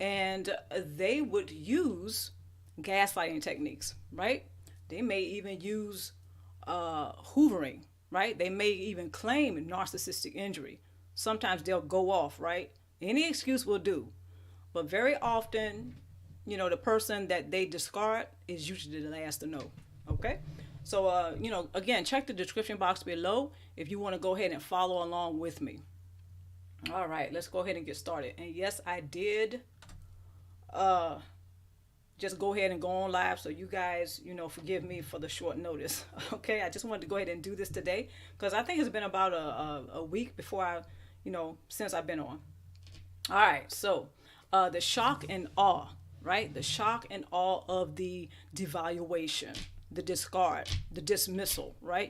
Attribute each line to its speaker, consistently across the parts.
Speaker 1: and they would use gaslighting techniques, right? They may even use hoovering, right? They may even claim narcissistic injury. Sometimes they'll go off, right? Any excuse will do. But very often, the person that they discard is usually the last to know. Okay? So, again, check the description box below if you want to go ahead and follow along with me. All right, let's go ahead and get started. And yes, I did uh, just go ahead and go on live, so you guys, forgive me for the short notice. Okay, I just wanted to go ahead and do this today because I think it's been about a week before since I've been on. All right, so the shock and awe, right? The shock and awe of the devaluation, the discard, the dismissal, right?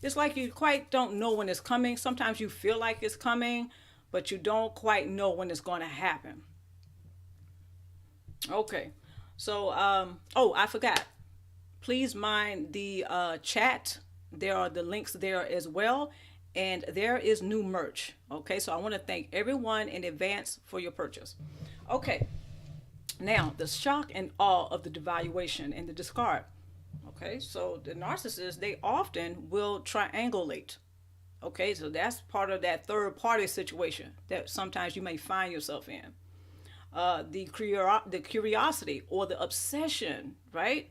Speaker 1: It's like you quite don't know when it's coming. Sometimes you feel like it's coming, but you don't quite know when it's going to happen. Okay, so, oh, I forgot. Please mind the chat. There are the links there as well. And there is new merch. Okay, so I want to thank everyone in advance for your purchase. Okay, now the shock and awe of the devaluation and the discard. Okay, so the narcissists, they often will triangulate. Okay, so that's part of that third party situation that sometimes you may find yourself in. The curiosity or the obsession, right,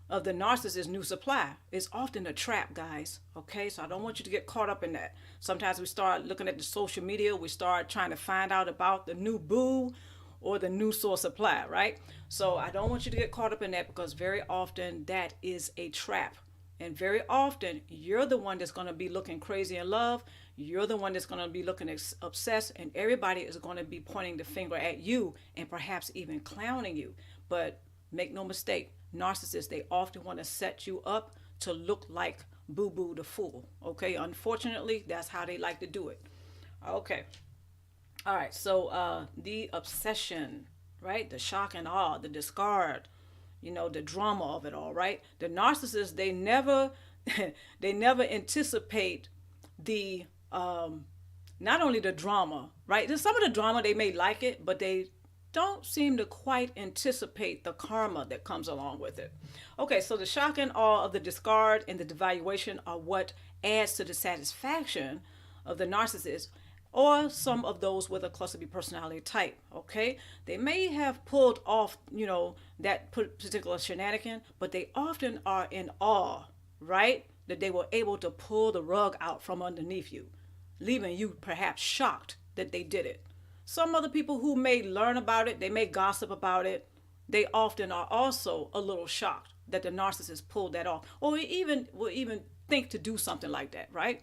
Speaker 1: of the narcissist's new supply is often a trap, guys. Okay, so I don't want you to get caught up in that. Sometimes we start looking at the social media, we start trying to find out about the new boo or the new source supply, right? So I don't want you to get caught up in that because very often that is a trap. And very often you're the one that's going to be looking crazy in love. You're the one that's going to be looking obsessed, and everybody is going to be pointing the finger at you and perhaps even clowning you. But make no mistake, narcissists, they often want to set you up to look like Boo Boo the fool. Okay, unfortunately, that's how they like to do it. Okay, all right, so the obsession, right? The shock and awe, the discard, the drama of it all, right? The narcissists, they never they never anticipate the not only the drama, right? There's some of the drama, they may like it, but they don't seem to quite anticipate the karma that comes along with it. Okay, so the shock and awe of the discard and the devaluation are what adds to the satisfaction of the narcissist or some of those with a cluster B personality type. Okay, they may have pulled off, that particular shenanigan, but they often are in awe, right? That they were able to pull the rug out from underneath you, leaving you perhaps shocked that they did it. Some other people who may learn about it, they may gossip about it, they often are also a little shocked that the narcissist pulled that off, or will even think to do something like that, right?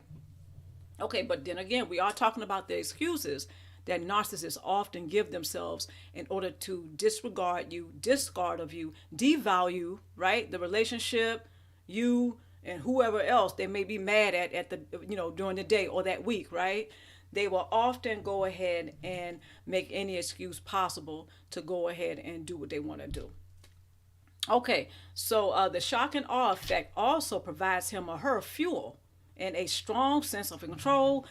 Speaker 1: Okay, but then again, we are talking about the excuses that narcissists often give themselves in order to disregard you, discard of you, devalue, right? The relationship, you, and whoever else they may be mad at the, during the day or that week, right? They will often go ahead and make any excuse possible to go ahead and do what they want to do. Okay, so the shock and awe effect also provides him or her fuel and a strong sense of control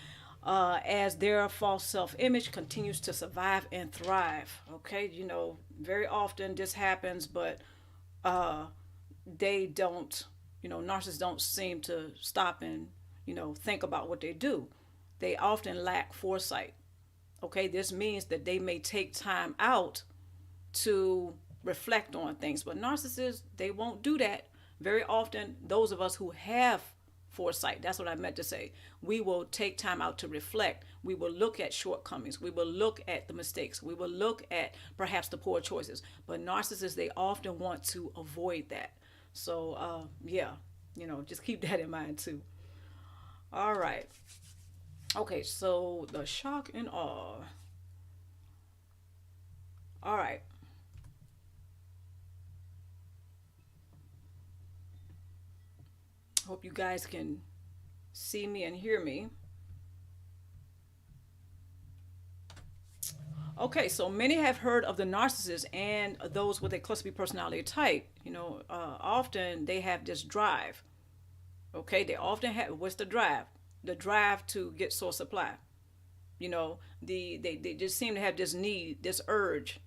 Speaker 1: as their false self-image continues to survive and thrive. Okay, very often this happens, but they don't, narcissists don't seem to stop and, think about what they do. They often lack foresight. Okay, this means that they may take time out to reflect on things, but narcissists, they won't do that. Very often, those of us who have foresight, that's what I meant to say, we will take time out to reflect. We will look at shortcomings. We will look at the mistakes. We will look at perhaps the poor choices. But narcissists, they often want to avoid that. So, yeah, just keep that in mind too. All right. Okay, so the shock and awe. All right. Hope you guys can see me and hear me. Okay, so many have heard of the narcissist and those with a cluster B personality type. Often they have this drive. Okay, they often have, what's the drive? The drive to get source supply. They just seem to have this need, this urge.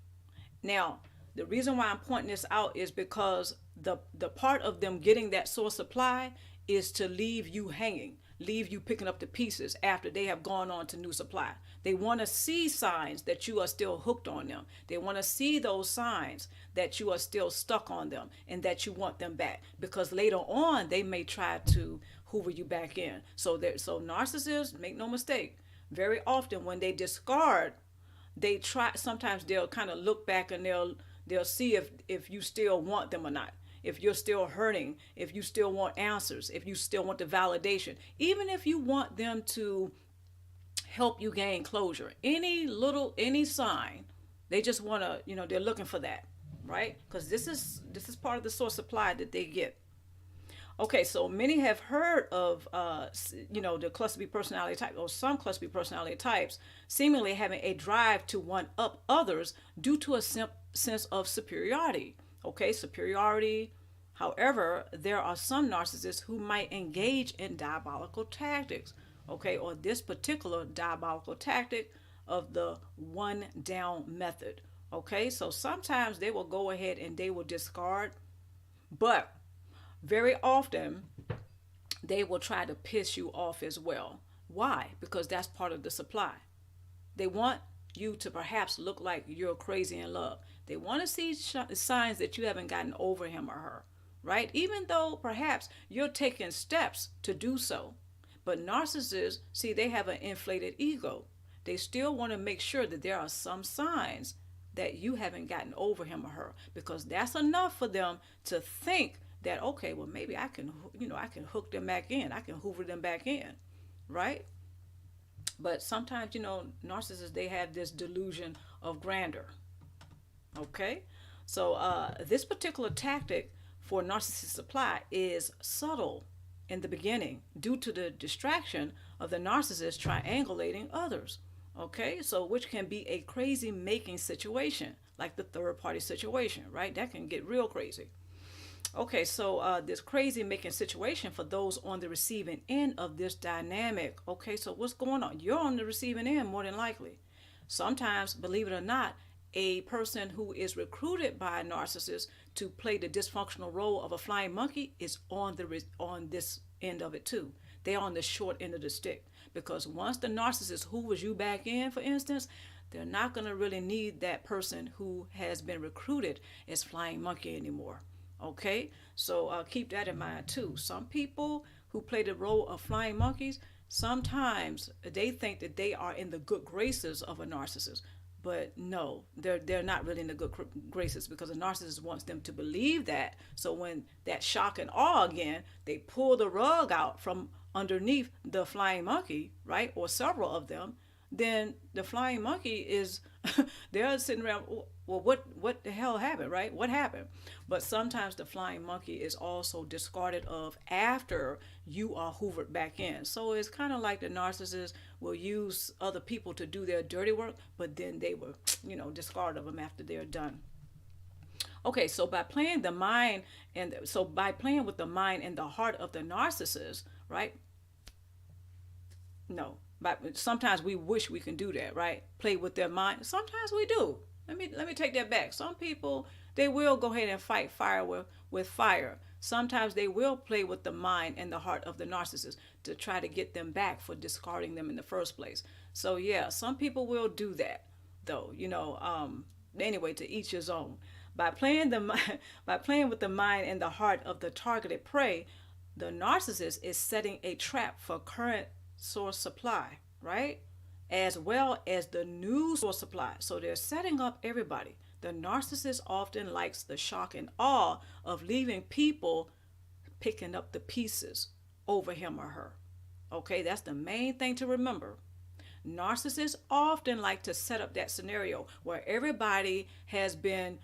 Speaker 1: Now, the reason why I'm pointing this out is because the part of them getting that source supply is to leave you hanging, leave you picking up the pieces after they have gone on to new supply. They want to see signs that you are still hooked on them. They want to see those signs that you are still stuck on them and that you want them back, because later on they may try to hoover you back in. So narcissists, make no mistake, very often when they discard, they try, sometimes they'll kind of look back and they'll see if you still want them or not, if you're still hurting, if you still want answers, if you still want the validation, even if you want them to help you gain closure, any sign, they just want to, they're looking for that, right? Because this is part of the source supply that they get. Okay, so many have heard of, the cluster B personality type, or some cluster B personality types seemingly having a drive to one up others due to a sense of superiority. Okay, superiority. However, there are some narcissists who might engage in diabolical tactics. Okay, or this particular diabolical tactic of the one down method. Okay, so sometimes they will go ahead and they will discard, but very often they will try to piss you off as well. Why? Because that's part of the supply. They want you to perhaps look like you're crazy in love. They want to see signs that you haven't gotten over him or her, right? Even though perhaps you're taking steps to do so. But narcissists, see, they have an inflated ego. They still want to make sure that there are some signs that you haven't gotten over him or her, because that's enough for them to think that, okay, well, maybe I can hook them back in. I can hoover them back in, right? But sometimes, narcissists, they have this delusion of grandeur. Okay? So this particular tactic for narcissist supply is subtle in the beginning due to the distraction of the narcissist triangulating others. Okay? So which can be a crazy making situation, like the third party situation, right? That can get real crazy. Okay, so this crazy making situation for those on the receiving end of this dynamic. Okay, so what's going on? You're on the receiving end more than likely. Sometimes, believe it or not, a person who is recruited by a narcissist to play the dysfunctional role of a flying monkey is on this end of it too. They're on the short end of the stick, because once the narcissist hoovers you back in, for instance, they're not going to really need that person who has been recruited as flying monkey anymore. Okay, so keep that in mind too. Some people who play the role of flying monkeys, sometimes they think that they are in the good graces of a narcissist, but no, they're not really in the good graces, because a narcissist wants them to believe that. So when that shock and awe again, they pull the rug out from underneath the flying monkey, right, or several of them, then the flying monkey is they're sitting around, well, what the hell happened, right? What happened? But sometimes the flying monkey is also discarded of after you are hoovered back in. So it's kind of like the narcissist will use other people to do their dirty work, but then they will, discard of them after they're done. Okay, so by playing with the mind and the heart of the narcissist, right? No. But sometimes we wish we can do that, right? Play with their mind. Sometimes we do. Let me take that back. Some people, they will go ahead and fight fire with fire. Sometimes they will play with the mind and the heart of the narcissist to try to get them back for discarding them in the first place. So yeah, some people will do that, though. Anyway, to each his own. By playing with the mind and the heart of the targeted prey, the narcissist is setting a trap for current source supply, right? As well as the new source supply. So they're setting up everybody. The narcissist often likes the shock and awe of leaving people picking up the pieces over him or her. Okay, that's the main thing to remember. Narcissists often like to set up that scenario where everybody has been,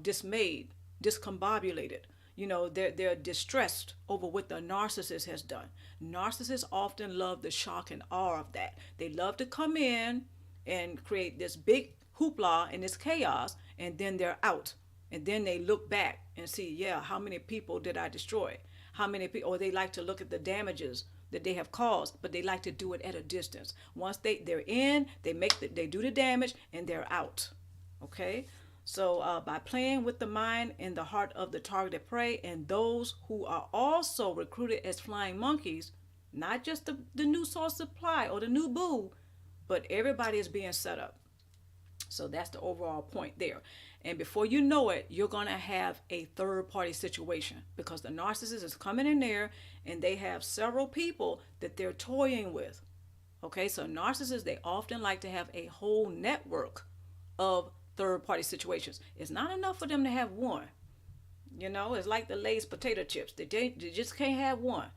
Speaker 1: dismayed, discombobulated. They're distressed over what the narcissist has done. Narcissists often love the shock and awe of that. They love to come in and create this big hoopla and this chaos, and then they're out. And then they look back and see, how many people did I destroy? How many people, or they like to look at the damages that they have caused, but they like to do it at a distance. Once they're in, they do the damage and they're out. Okay, so by playing with the mind and the heart of the targeted prey and those who are also recruited as flying monkeys, not just the new source supply or the new boo, but everybody is being set up. So that's the overall point there. And before you know it, you're going to have a third party situation because the narcissist is coming in there and they have several people that they're toying with. Okay, so narcissists, they often like to have a whole network of third party situations. It's not enough for them to have one. You know, it's like the Lay's potato chips. They just can't have one.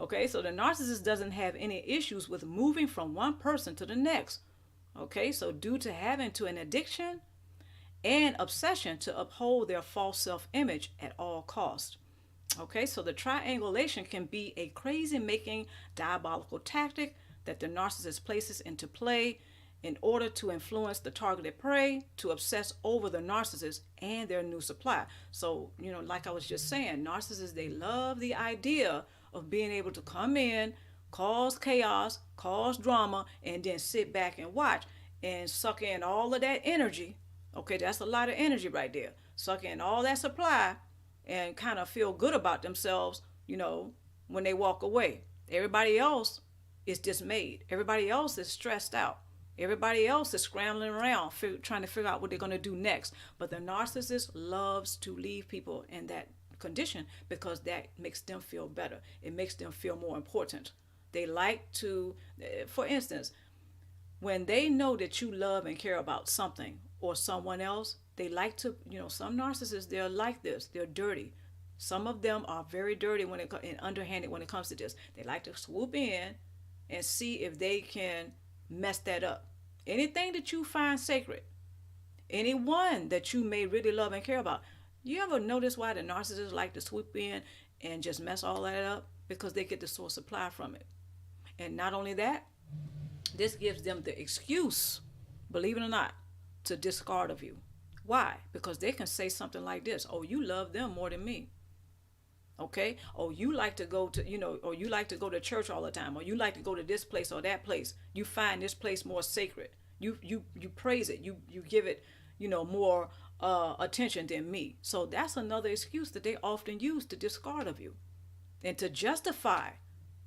Speaker 1: Okay, so the narcissist doesn't have any issues with moving from one person to the next. Okay, so due to having to an addiction and obsession to uphold their false self-image at all costs. Okay, so the triangulation can be a crazy-making diabolical tactic that the narcissist places into play in order to influence the targeted prey to obsess over the narcissist and their new supply. So, you know, like I was just saying, narcissists, they love the idea of being able to come in, cause chaos, cause drama, and then sit back and watch and suck in all of that energy. Okay, that's a lot of energy right there. Suck in all that supply and kind of feel good about themselves, you know, when they walk away. Everybody else is dismayed. Everybody else is stressed out. Everybody else is scrambling around trying to figure out what they're going to do next. But the narcissist loves to leave people in that condition because that makes them feel better. It makes them feel more important. They like to, for instance, when they know that you love and care about something or someone else, they like to, you know, some narcissists, they're like this. They're dirty. Some of them are very dirty and underhanded when it comes to this. They like to swoop in and see if they can mess that up. Anything that you find sacred, anyone that you may really love and care about, you ever notice why the narcissists like to swoop in and just mess all that up? Because they get the source supply from it. And not only that, this gives them the excuse, believe it or not, to discard of you. Why? Because they can say something like this: oh, you love them more than me. Okay? Oh, you like to go to, you know, or you like to go to church all the time, or you like to go to this place or that place. You find this place more sacred. You praise it. You give it, you know, more attention than me. So that's another excuse that they often use to discard of you and to justify,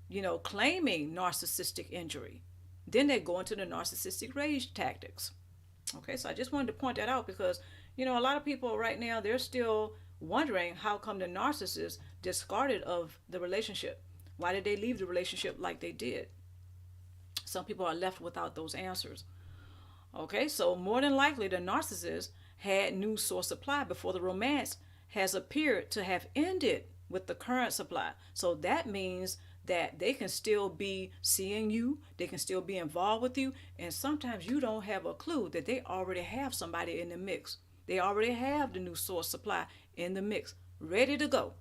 Speaker 1: you know, claiming narcissistic injury. Then they go into the narcissistic rage tactics. Okay, so I just wanted to point that out because, you know, a lot of people right now, they're still wondering how come the narcissist discarded of the relationship. Why did they leave the relationship like they did? Some people are left without those answers. Okay, so more than likely the narcissist had new source supply before the romance has appeared to have ended with the current supply. So that means that they can still be seeing you, they can still be involved with you, and sometimes you don't have a clue that they already have somebody in the mix. They already have the new source supply in the mix, ready to go.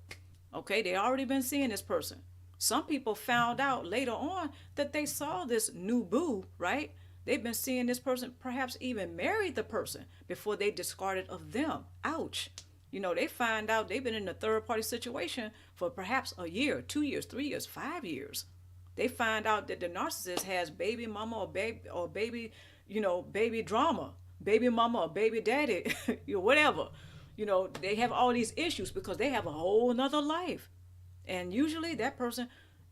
Speaker 1: Okay, they already been seeing this person. Some people found out later on that they saw this new boo, right? They've been seeing this person, perhaps even married the person before they discarded of them. Ouch. You know, they find out they've been in a third party situation for perhaps a year, 2 years, 3 years, 5 years. They find out that the narcissist has baby mama or baby, you know, baby drama, baby mama or baby daddy, you know, whatever. You know, they have all these issues because they have a whole nother life. And usually that person,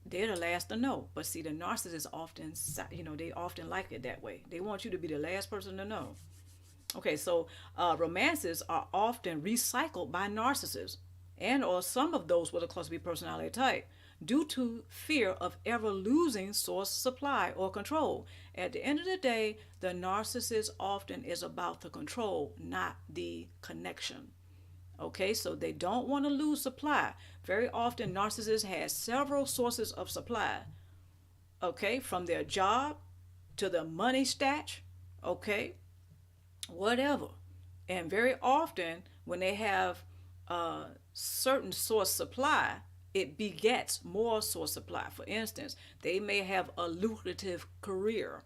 Speaker 1: they're the last to know. But see, the narcissist often, you know, they often like it that way. They want you to be the last person to know. Okay, so romances are often recycled by narcissists and or some of those with a cluster B personality type due to fear of ever losing source supply or control. At the end of the day, the narcissist often is about the control, not the connection. Okay, so they don't want to lose supply. Very often, narcissists have several sources of supply. Okay, from their job to the money stash, okay, whatever. And very often, when they have certain source supply, it begets more source supply. For instance, they may have a lucrative career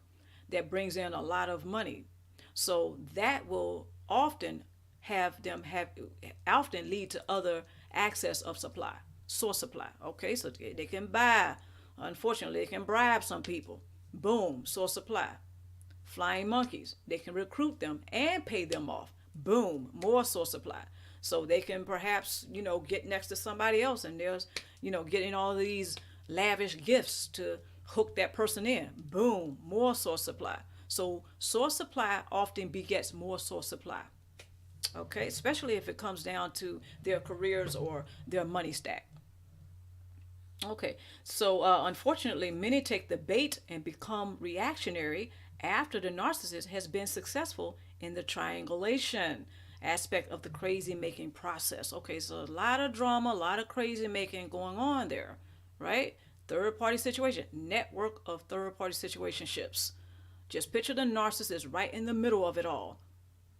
Speaker 1: that brings in a lot of money. So that will often often lead to other access of supply, source supply. Okay, so they can buy Unfortunately, they can bribe some people. Boom, source supply. Flying monkeys, they can recruit them and pay them off. Boom, more source supply. So they can perhaps, get next to somebody else and there's, getting all these lavish gifts to hook that person in. Boom, more source supply. So source supply often begets more source supply. Okay, especially if it comes down to their careers or their money stack. Okay, so unfortunately, many take the bait and become reactionary after the narcissist has been successful in the triangulation aspect of the crazy making process. Okay, so a lot of drama, a lot of crazy making going on there, right? Third party situation, network of third party situationships. Just picture the narcissist right in the middle of it all.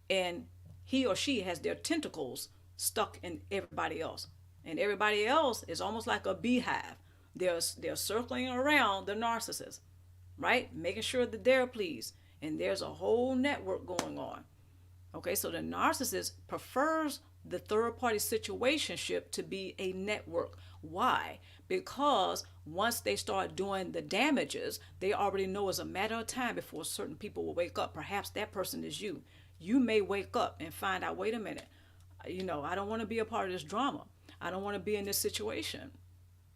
Speaker 1: And he or she has their tentacles stuck in everybody else. And everybody else is almost like a beehive. They're circling around the narcissist, right? Making sure that they're pleased. And there's a whole network going on. Okay, so the narcissist prefers the third party situationship to be a network. Why? Because once they start doing the damages, they already know it's a matter of time before certain people will wake up. Perhaps that person is you. You may wake up and find out, wait a minute, I don't want to be a part of this drama. I don't want to be in this situation.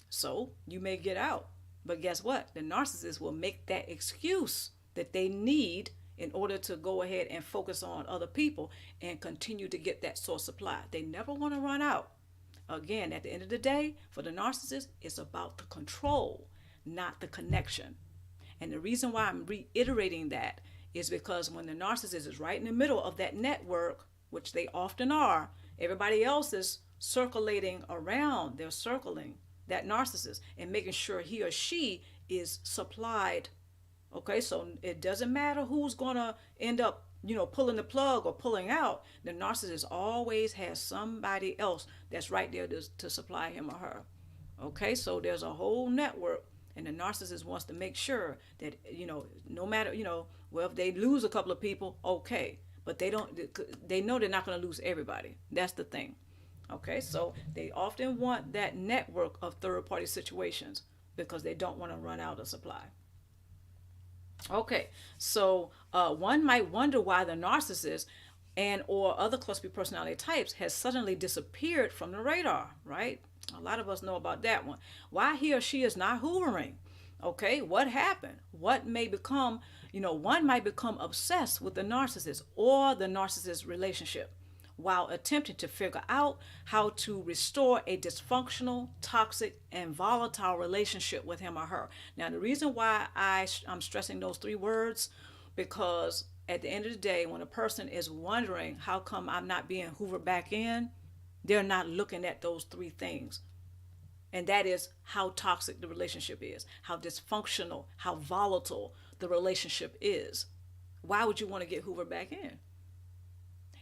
Speaker 1: So you may get out. But guess what? The narcissist will make that excuse that they need in order to go ahead and focus on other people and continue to get that source supply. They never want to run out. Again, at the end of the day, for the narcissist, it's about the control, not the connection. And the reason why I'm reiterating that is because when the narcissist is right in the middle of that network, which they often are, everybody else is circulating around. They're circling that narcissist and making sure he or she is supplied. Okay, so it doesn't matter who's going to end up, pulling the plug or pulling out. The narcissist always has somebody else that's right there to supply him or her. Okay, so there's a whole network, and the narcissist wants to make sure that, no matter, well, if they lose a couple of people, okay, but they know they're not going to lose everybody. That's the thing. Okay, so they often want that network of third party situations because they don't want to run out of supply. Okay, so one might wonder why the narcissist and or other cluster B personality types has suddenly disappeared from the radar, right? A lot of us know about that one. Why he or she is not hoovering. Okay, what happened? What may become, one might become obsessed with the narcissist or the narcissist relationship while attempting to figure out how to restore a dysfunctional, toxic, and volatile relationship with him or her. Now, the reason why I'm stressing those three words, because at the end of the day, when a person is wondering how come I'm not being hoovered back in, they're not looking at those three things. And that is how toxic the relationship is, how dysfunctional, how volatile the relationship is. Why would you want to get hoovered back in?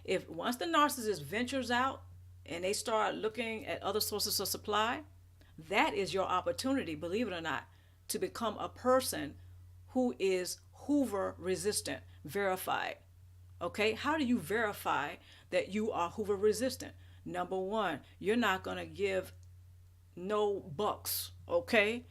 Speaker 1: If once the narcissist ventures out and they start looking at other sources of supply, that is your opportunity, believe it or not, to become a person who is hoover resistant, verified. Okay, how do you verify that you are hoover resistant? Number one, you're not going to give no bucks, okay?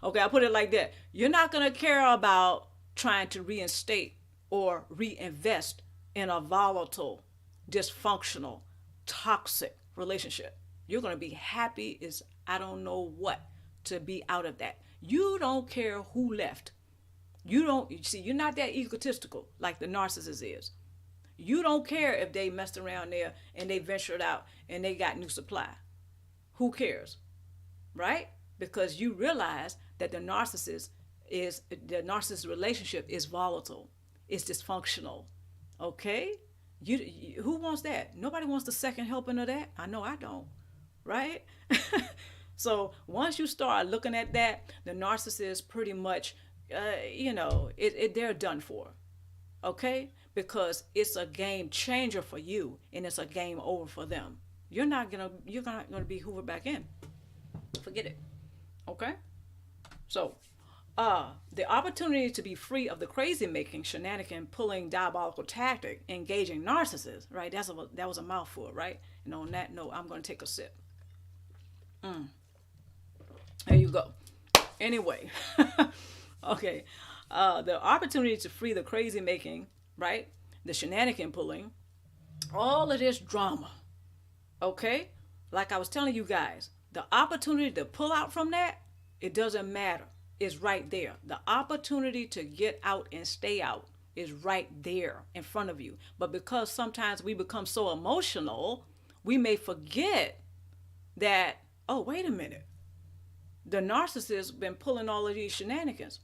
Speaker 1: Okay, I'll put it like that. You're not going to care about trying to reinstate or reinvest in a volatile, dysfunctional, toxic relationship. You're going to be happy as I don't know what to be out of that. You don't care who left. You're not that egotistical like the narcissist is. You don't care if they messed around there and they ventured out and they got new supply. Who cares? Right? Because you realize that the narcissist relationship is volatile. It's dysfunctional. Okay? Who wants that? Nobody wants the second helping of that. I know I don't. Right? So once you start looking at that, the narcissist pretty much, they're done for. Okay? Because it's a game changer for you and it's a game over for them. You're not gonna be hoovered back in. Forget it. Okay? So the opportunity to be free of the crazy making, shenanigan, pulling, diabolical tactic, engaging narcissists, right? That was a mouthful, right? And on that note, I'm going to take a sip. There you go. Anyway, okay. The opportunity to free the crazy making, right? The shenanigan pulling, all of this drama, okay? Like I was telling you guys, the opportunity to pull out from that, it doesn't matter. It's right there. The opportunity to get out and stay out is right there in front of you. But because sometimes we become so emotional, we may forget that, oh, wait a minute. The narcissist been pulling all of these shenanigans.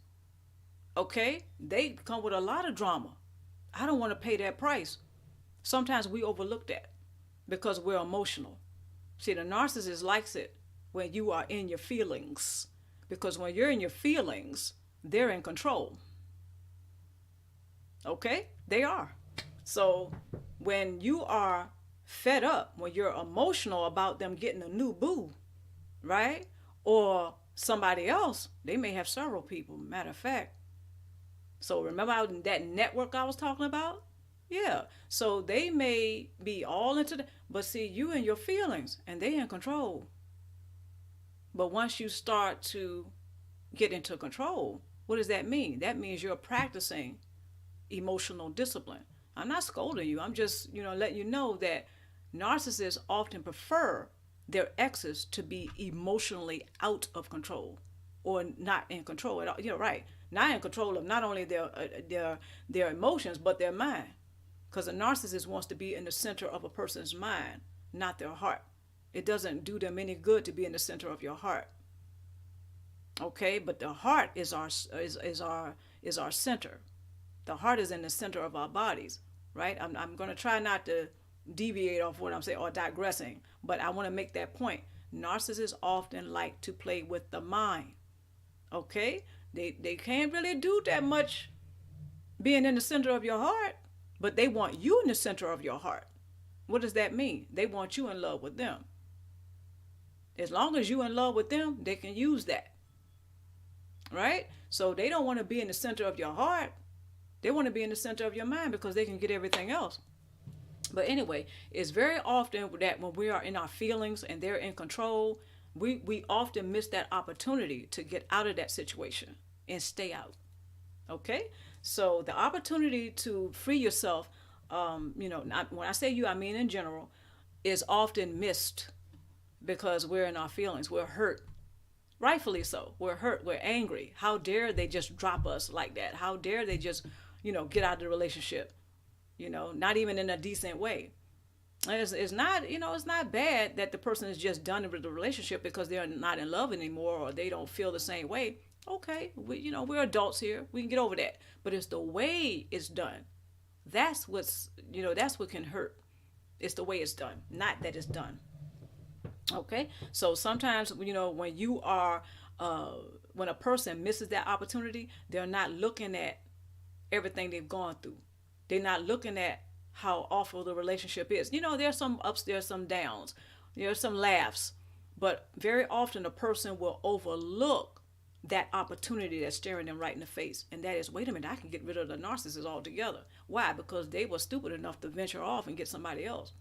Speaker 1: Okay? They come with a lot of drama. I don't want to pay that price. Sometimes we overlook that because we're emotional. See, the narcissist likes it when you are in your feelings. Because when you're in your feelings, they're in control. Okay? They are. So when you are fed up, when you're emotional about them getting a new boo, right? Or somebody else, they may have several people, matter of fact. So remember that network I was talking about? Yeah. So they may be all into the, but see, you and your feelings, and they in control. But once you start to get into control, what does that mean? That means you're practicing emotional discipline. I'm not scolding you. I'm just, letting you know that narcissists often prefer their exes to be emotionally out of control or not in control at all. You're right. Not in control of not only their emotions, but their mind. Because a narcissist wants to be in the center of a person's mind, not their heart. It doesn't do them any good to be in the center of your heart. Okay, but the heart is our center. The heart is in the center of our bodies, right? I'm going to try not to deviate off what I'm saying or digressing, but I want to make that point. Narcissists often like to play with the mind. Okay, they can't really do that much being in the center of your heart, but they want you in the center of your heart. What does that mean? They want you in love with them. As long as you're in love with them, they can use that. Right? So they don't want to be in the center of your heart. They want to be in the center of your mind because they can get everything else. But anyway, it's very often that when we are in our feelings and they're in control, we often miss that opportunity to get out of that situation and stay out. Okay? So the opportunity to free yourself, not, when I say you, I mean in general, is often missed because we're in our feelings. We're hurt. Rightfully so. We're hurt. We're angry. How dare they just drop us like that? How dare they just, get out of the relationship? Not even in a decent way. It's not, it's not bad that the person is just done with the relationship because they're not in love anymore or they don't feel the same way. Okay, we're adults here. We can get over that. But it's the way it's done. That's that's what can hurt. It's the way it's done, not that it's done. Okay, so sometimes when you are when a person misses that opportunity, they're not looking at everything they've gone through. They're not looking at how awful the relationship is. There's some ups, there's some downs, there's some laughs, but very often a person will overlook that opportunity that's staring them right in the face, and that is, wait a minute, I can get rid of the narcissist altogether. Why? Because they were stupid enough to venture off and get somebody else.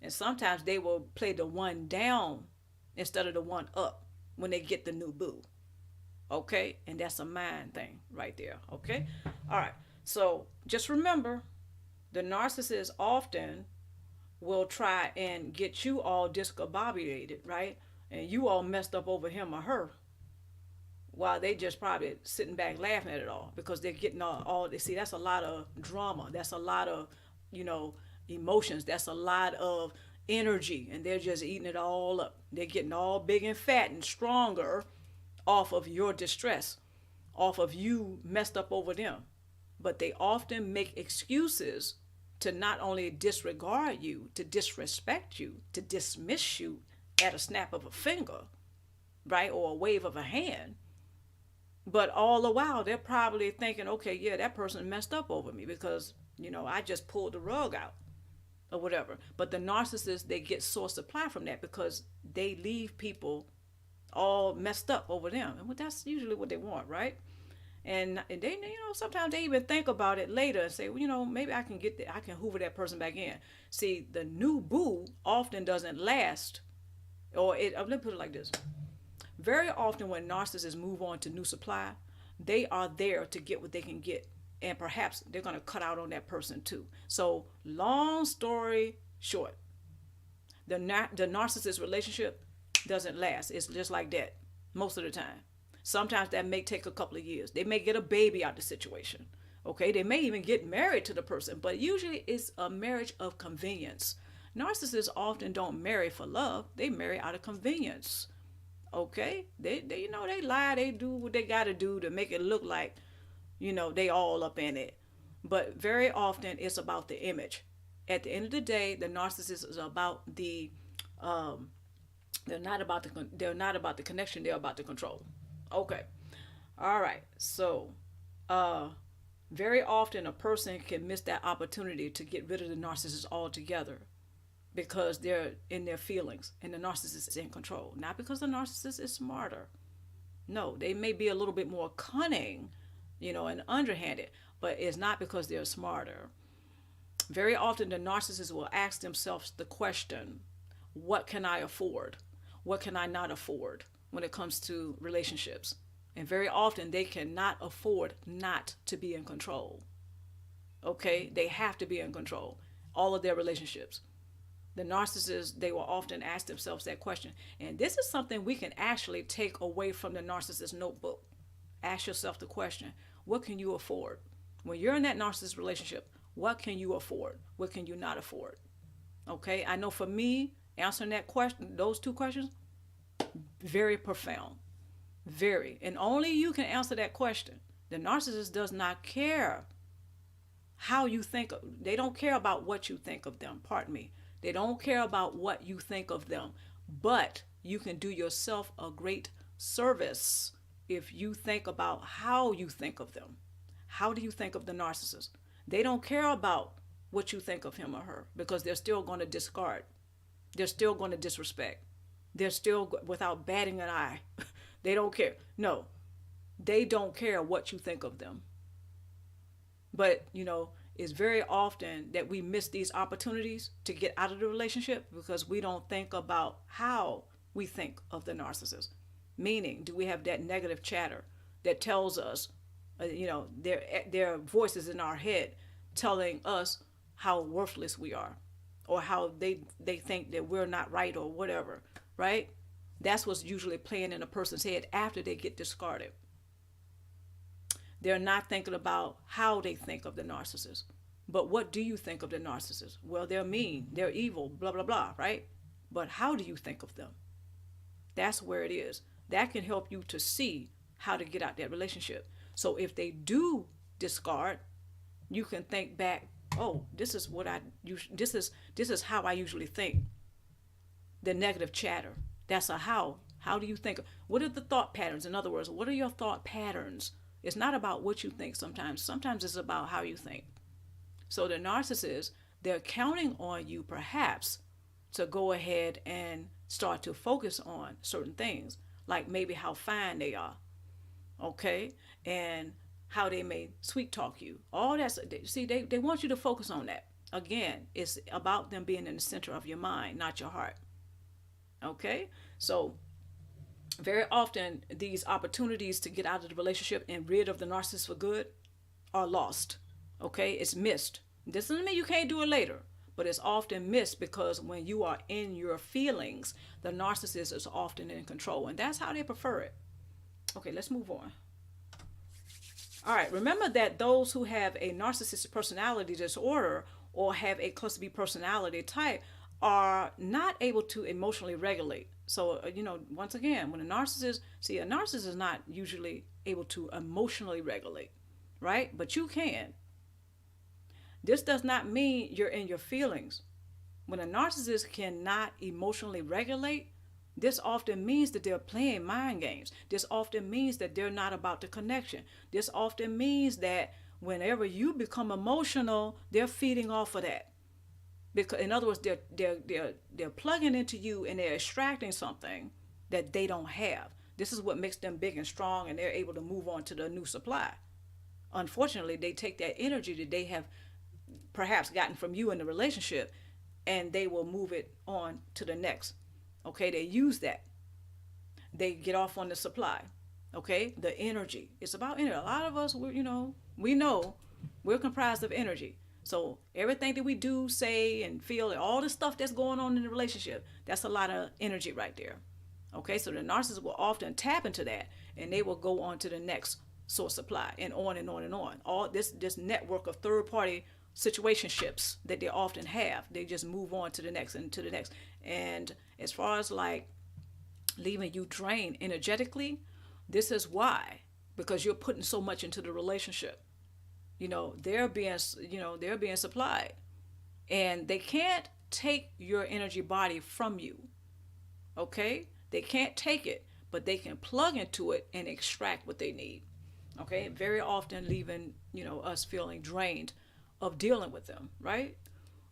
Speaker 1: And sometimes they will play the one down instead of the one up when they get the new boo. Okay? And that's a mind thing right there. Okay? All right. So just remember, the narcissist often will try and get you all discombobulated, right? And you all messed up over him or her, while they just probably sitting back laughing at it all because they're getting all they see. That's a lot of drama. That's a lot of, emotions. That's a lot of energy, and they're just eating it all up. They're getting all big and fat and stronger off of your distress, off of you messed up over them. But they often make excuses to not only disregard you, to disrespect you, to dismiss you at a snap of a finger, right, or a wave of a hand. But all the while, they're probably thinking, okay, yeah, that person messed up over me because, I just pulled the rug out or whatever. But the narcissists, they get source supply from that because they leave people all messed up over them. And that's usually what they want, right? And they, sometimes they even think about it later and say, well, maybe I can I can hoover that person back in. See, the new boo often doesn't last, or let me put it like this. Very often when narcissists move on to new supply, they are there to get what they can get. And perhaps they're going to cut out on that person too. So long story short, the narcissist relationship doesn't last. It's just like that most of the time. Sometimes that may take a couple of years. They may get a baby out of the situation. Okay, they may even get married to the person, but usually it's a marriage of convenience. Narcissists often don't marry for love. They marry out of convenience. Okay, they they lie, they do what they got to do to make it look like, they all up in it. But very often it's about the image. At the end of the day, the narcissist is about the they're not about the connection, they're about the control. Okay. All right. So, very often a person can miss that opportunity to get rid of the narcissist altogether because they're in their feelings and the narcissist is in control. Not because the narcissist is smarter. No, they may be a little bit more cunning, and underhanded, but it's not because they're smarter. Very often the narcissist will ask themselves the question, what can I afford? What can I not afford when it comes to relationships? And very often they cannot afford not to be in control. Okay? They have to be in control. All of their relationships. The narcissists, they will often ask themselves that question. And this is something we can actually take away from the narcissist notebook. Ask yourself the question, what can you afford? When you're in that narcissist relationship, what can you afford? What can you not afford? Okay? I know for me, answering that question, those two questions, very profound. Very. And only you can answer that question. The narcissist does not care how you think. They don't care about what you think of them. Pardon me. They don't care about what you think of them. But you can do yourself a great service if you think about how you think of them. How do you think of the narcissist? They don't care about what you think of him or her because they're still going to discard. They're still going to disrespect. They're still, without batting an eye, they don't care. No, they don't care what you think of them. But, it's very often that we miss these opportunities to get out of the relationship because we don't think about how we think of the narcissist. Meaning, do we have that negative chatter that tells us, their voices in our head telling us how worthless we are or how they think that we're not right or whatever, right? That's what's usually playing in a person's head after they get discarded. They're not thinking about how they think of the narcissist. But what do you think of the narcissist? Well, they're mean, they're evil, blah, blah, blah, right? But how do you think of them? That's where it is. That can help you to see how to get out that relationship. So if they do discard, you can think back, oh, this is how I usually think. The negative chatter. That's a how. How do you think? What are the thought patterns? In other words, what are your thought patterns? It's not about what you think sometimes. Sometimes it's about how you think. So the narcissist, they're counting on you perhaps to go ahead and start to focus on certain things, like maybe how fine they are, okay? And how they may sweet talk you. All that, see, they want you to focus on that. Again, it's about them being in the center of your mind, not your heart. Okay? So very often these opportunities to get out of the relationship and rid of the narcissist for good are lost. Okay? It's missed. This doesn't mean you can't do it later, but it's often missed because when you are in your feelings, the narcissist is often in control, and that's how they prefer it. Okay, let's move on. All right, remember that those who have a narcissistic personality disorder or have a cluster B personality type are not able to emotionally regulate. So, once again, when a narcissist is not usually able to emotionally regulate, right? But you can. This does not mean you're in your feelings. When a narcissist cannot emotionally regulate, this often means that they're playing mind games. This often means that they're not about the connection. This often means that whenever you become emotional, they're feeding off of that. Because, in other words, they're plugging into you and they're extracting something that they don't have. This is what makes them big and strong, and they're able to move on to the new supply. Unfortunately, they take that energy that they have perhaps gotten from you in the relationship, and they will move it on to the next. Okay, they use that. they get off on the supply. Okay, the energy. It's about energy. A lot of us, we know we're comprised of energy. So everything that we do, say, and feel, and all the stuff that's going on in the relationship, that's a lot of energy right there. Okay, so the narcissist will often tap into that, and they will go on to the next source supply, and on and on and on. All this network of third party situationships that they often have, they just move on to the next and to the next. And as far as like leaving you drained energetically, this is why, because you're putting so much into the relationship. They're being supplied, and they can't take your energy body from you. Okay, they can't take it, but they can plug into it and extract what they need. Okay, very often leaving us feeling drained of dealing with them, right?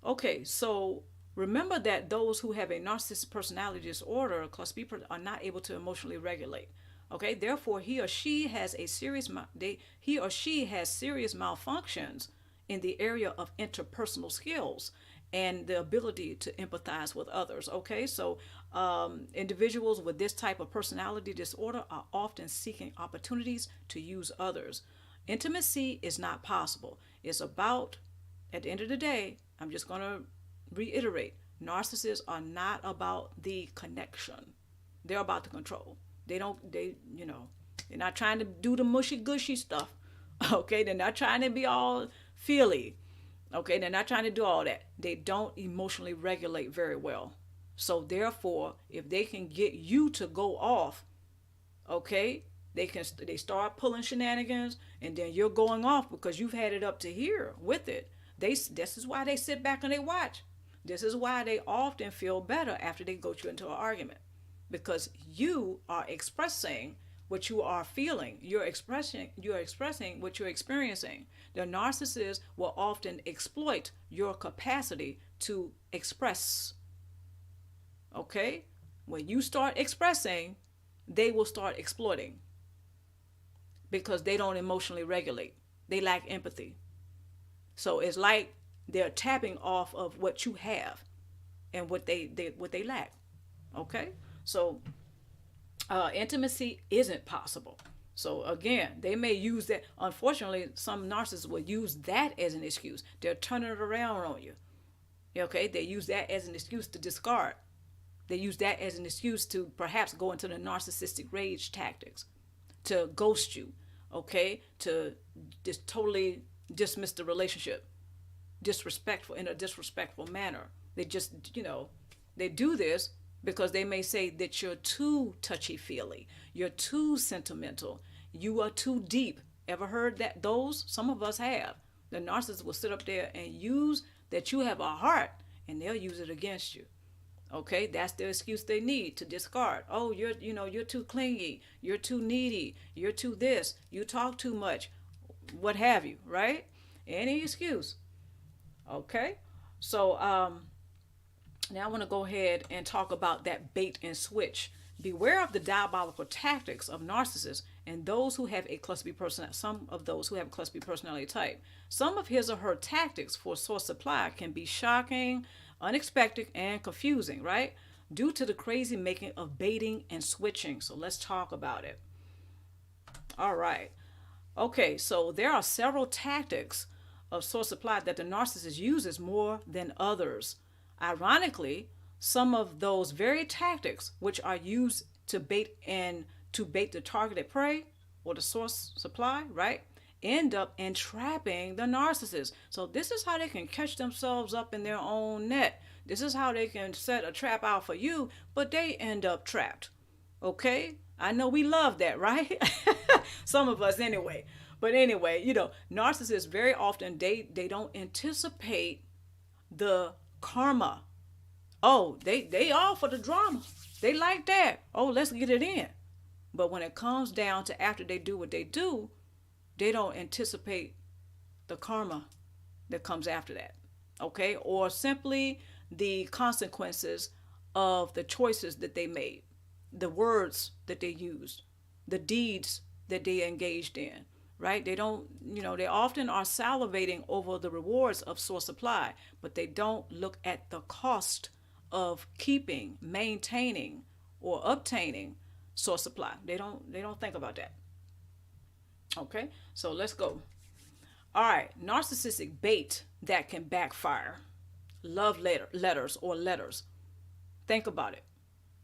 Speaker 1: Okay, so remember that those who have a narcissistic personality disorder, class B, are not able to emotionally regulate. Okay, therefore he or she has serious malfunctions in the area of interpersonal skills and the ability to empathize with others. Okay, so individuals with this type of personality disorder are often seeking opportunities to use others. Intimacy is not possible. It's about, at the end of the day, I'm just going to reiterate, narcissists are not about the connection. They're about the control. They're not trying to do the mushy gushy stuff. Okay, they're not trying to be all feely. Okay, they're not trying to do all that. They don't emotionally regulate very well. So therefore, if they can get you to go off, okay, they start pulling shenanigans, and then you're going off because you've had it up to here with it. This is why they sit back and they watch. This is why they often feel better after they go you into an argument, because you are expressing what you are feeling. You're expressing what you're experiencing. The narcissist will often exploit your capacity to express. Okay? When you start expressing, they will start exploiting, because they don't emotionally regulate. They lack empathy. So it's like they're tapping off of what you have and what they lack. Okay? So intimacy isn't possible. So again, they may use that. Unfortunately, some narcissists will use that as an excuse. They're turning it around on you. Okay? They use that as an excuse to discard. They use that as an excuse to perhaps go into the narcissistic rage tactics, to ghost you, okay? To just totally dismiss the relationship, in a disrespectful manner. They just, they do this because they may say that you're too touchy-feely, you're too sentimental, you are too deep. Ever heard that? Some of us have. The narcissist will sit up there and use that you have a heart, and they'll use it against you. Okay, that's the excuse they need to discard. Oh, you're too clingy, you're too needy, you're too this, you talk too much, what have you, right? Any excuse. Okay, so now I want to go ahead and talk about that bait and switch. Beware of the diabolical tactics of narcissists and those who have a cluster B personality. Some of those who have a cluster B personality type. Some of his or her tactics for source supply can be shocking, unexpected, and confusing, right? Due to the crazy making of baiting and switching. So let's talk about it. All right. Okay, so there are several tactics of source supply that the narcissist uses more than others. Ironically, some of those very tactics which are used to bait the targeted prey or the source supply, right, end up entrapping the narcissist. So this is how they can catch themselves up in their own net. This is how they can set a trap out for you, but they end up trapped. Okay? I know we love that, right? Some of us anyway. But anyway, narcissists very often, they don't anticipate the karma. Oh, they all for the drama. They like that. Oh, let's get it in. But when it comes down to after they do what they do, they don't anticipate the karma that comes after that. Okay? Or simply the consequences of the choices that they made, the words that they used, the deeds that they engaged in, right? They don't, they often are salivating over the rewards of source supply, but they don't look at the cost of keeping, maintaining, or obtaining source supply. They don't think about that. Okay, so let's go. All right, narcissistic bait that can backfire. Letters or letters. Think about it.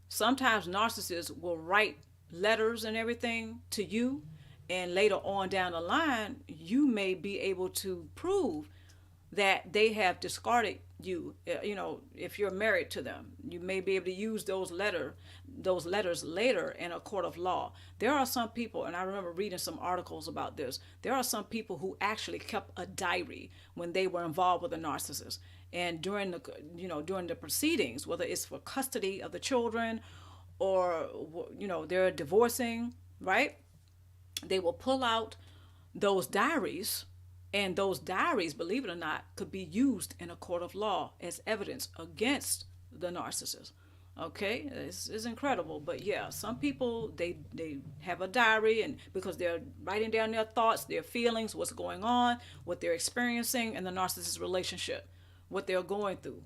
Speaker 1: Sometimes narcissists will write letters and everything to you, and later on down the line, you may be able to prove that they have discarded you. If you're married to them, you may be able to use those letters later in a court of law. There are some people, and I remember reading some articles about this, there are some people who actually kept a diary when they were involved with a narcissist. And during the proceedings, whether it's for custody of the children or they're divorcing, right? They will pull out those diaries, and those diaries, believe it or not, could be used in a court of law as evidence against the narcissist. Okay, it's incredible. But yeah, some people, they have a diary, and because they're writing down their thoughts, their feelings, what's going on, what they're experiencing in the narcissist relationship, what they're going through.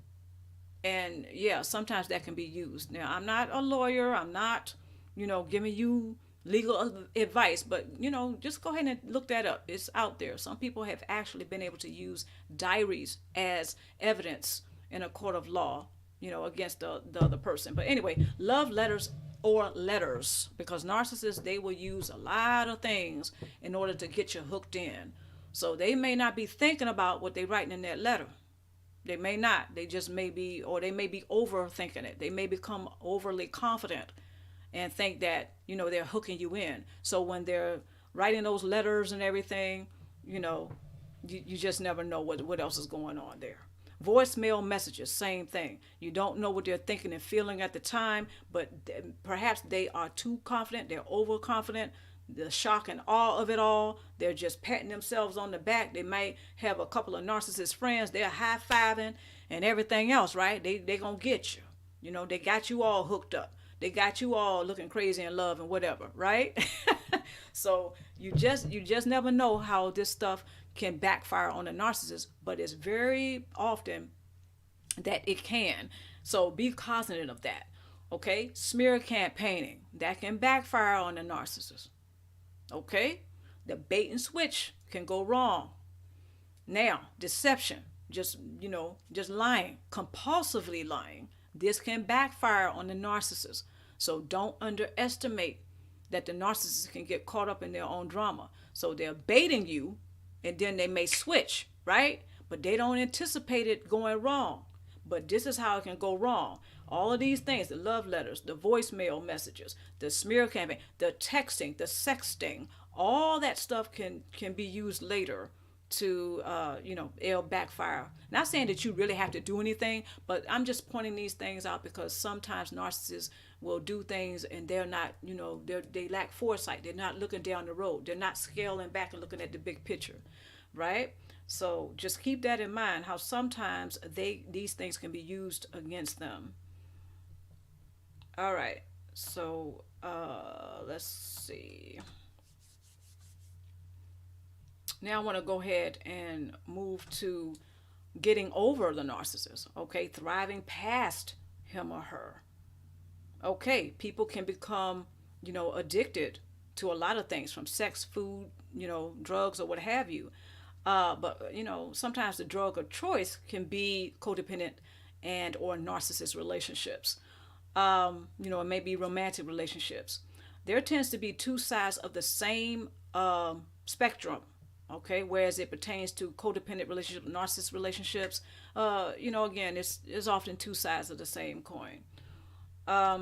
Speaker 1: And yeah, sometimes that can be used. Now, I'm not a lawyer. I'm not, giving you legal advice, but just go ahead and look that up. It's out there. Some people have actually been able to use diaries as evidence in a court of law, against the other person. But anyway, love letters or letters, because narcissists, they will use a lot of things in order to get you hooked in. So they may not be thinking about what they're writing in that letter. They may not. They just may be, or they may be overthinking it. They may become overly confident and think that, they're hooking you in. So when they're writing those letters and everything, you just never know what else is going on there. Voicemail messages, same thing. You don't know what they're thinking and feeling at the time, but perhaps they are too confident. They're overconfident. The shock and awe of it all. They're just patting themselves on the back. They might have a couple of narcissist friends. They're high-fiving and everything else, right? They going to get you. They got you all hooked up. They got you all looking crazy in love and whatever, right? So you just never know how this stuff can backfire on a narcissist, but it's very often that it can. So be cognizant of that, okay? Smear campaigning, that can backfire on a narcissist, okay? The bait and switch can go wrong. Now, deception, just lying, compulsively lying, this can backfire on the narcissist. So don't underestimate that the narcissist can get caught up in their own drama. So they're baiting you, and then they may switch, right? But they don't anticipate it going wrong. But this is how it can go wrong. All of these things, the love letters, the voicemail messages, the smear campaign, the texting, the sexting, all that stuff can be used later to it'll backfire. Not saying that you really have to do anything, but I'm just pointing these things out because sometimes narcissists will do things and they're not, they lack foresight. They're not looking down the road. They're not scaling back and looking at the big picture, right? So just keep that in mind, how sometimes these things can be used against them. All right, so let's see. Now I want to go ahead and move to getting over the narcissist, okay? Thriving past him or her. Okay, people can become, addicted to a lot of things, from sex, food, drugs, or what have you. But sometimes the drug of choice can be codependent and or narcissist relationships. It may be romantic relationships. There tends to be two sides of the same spectrum. Okay, whereas it pertains to codependent relationships, narcissist relationships, again, it's often two sides of the same coin. Let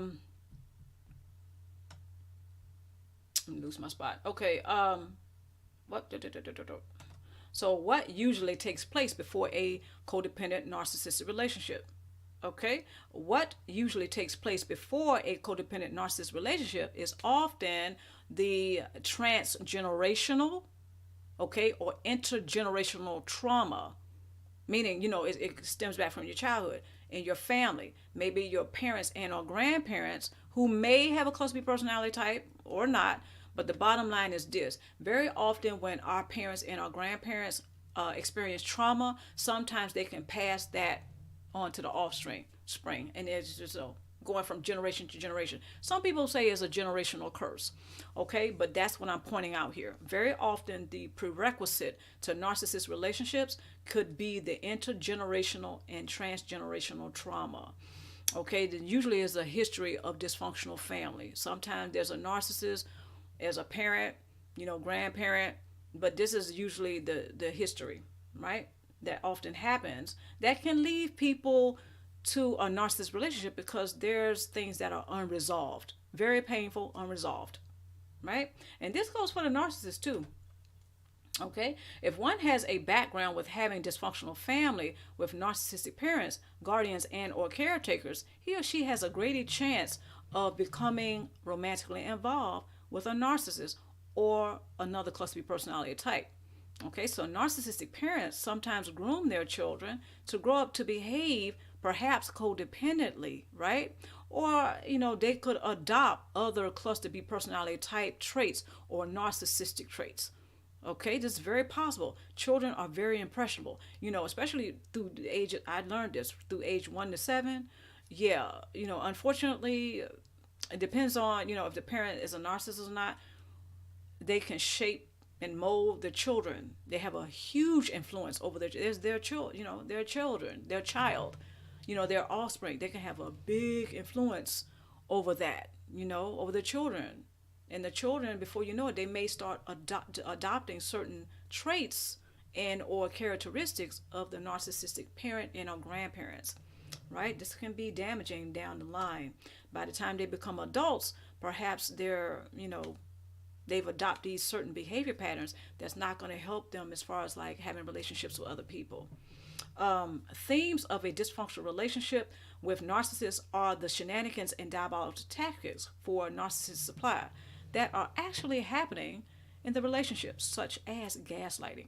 Speaker 1: me lose my spot. Okay, So what usually takes place before a codependent narcissistic relationship? Okay, what usually takes place before a codependent narcissist relationship is often the transgenerational, okay, or intergenerational trauma, meaning, it stems back from your childhood and your family, maybe your parents and or grandparents who may have a cluster B personality type or not. But the bottom line is this: very often when our parents and our grandparents experience trauma, sometimes they can pass that on to the offspring, and it's just so going from generation to generation. Some people say it's a generational curse, okay? But that's what I'm pointing out here. Very often, the prerequisite to narcissist relationships could be the intergenerational and transgenerational trauma. Okay, there usually is a history of dysfunctional family. Sometimes there's a narcissist as a parent, grandparent, but this is usually the history, right? That often happens that can leave people to a narcissist relationship because there's things that are unresolved, very painful, unresolved, right? And this goes for the narcissist too. Okay, if one has a background with having dysfunctional family with narcissistic parents, guardians, and or caretakers, he or she has a greater chance of becoming romantically involved with a narcissist or another cluster B personality type. Okay, so narcissistic parents sometimes groom their children to grow up to behave perhaps codependently, right? Or, they could adopt other cluster B personality type traits or narcissistic traits. Okay, this is very possible. Children are very impressionable, especially through the age, I learned this through age 1 to 7. Yeah, unfortunately, it depends on, if the parent is a narcissist or not. They can shape and mold the children. They have a huge influence over their children, their children, their child, their offspring. They can have a big influence over that, over the children. And the children, before you know it, they may start adopting certain traits and or characteristics of the narcissistic parent and or grandparents, right? This can be damaging down the line. By the time they become adults, perhaps they've adopted these certain behavior patterns that's not going to help them as far as like having relationships with other people. Themes of a dysfunctional relationship with narcissists are the shenanigans and diabolical tactics for narcissist supply that are actually happening in the relationship, such as gaslighting.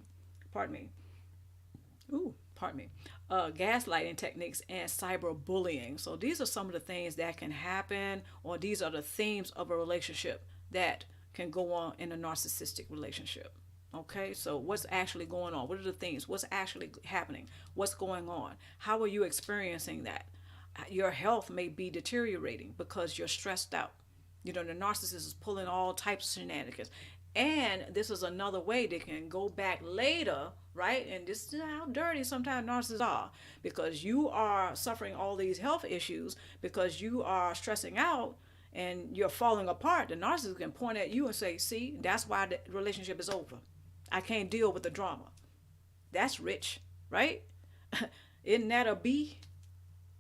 Speaker 1: Gaslighting techniques and cyberbullying. So these are some of the things that can happen, or these are the themes of a relationship that can go on in a narcissistic relationship. Okay, so what's actually going on? What are the things? What's actually happening? What's going on? How are you experiencing that? Your health may be deteriorating because you're stressed out. The narcissist is pulling all types of shenanigans. And this is another way they can go back later, right? And this is how dirty sometimes narcissists are, because you are suffering all these health issues because you are stressing out and you're falling apart. The narcissist can point at you and say, see, that's why the relationship is over. I can't deal with the drama. That's rich, right? Isn't that a B?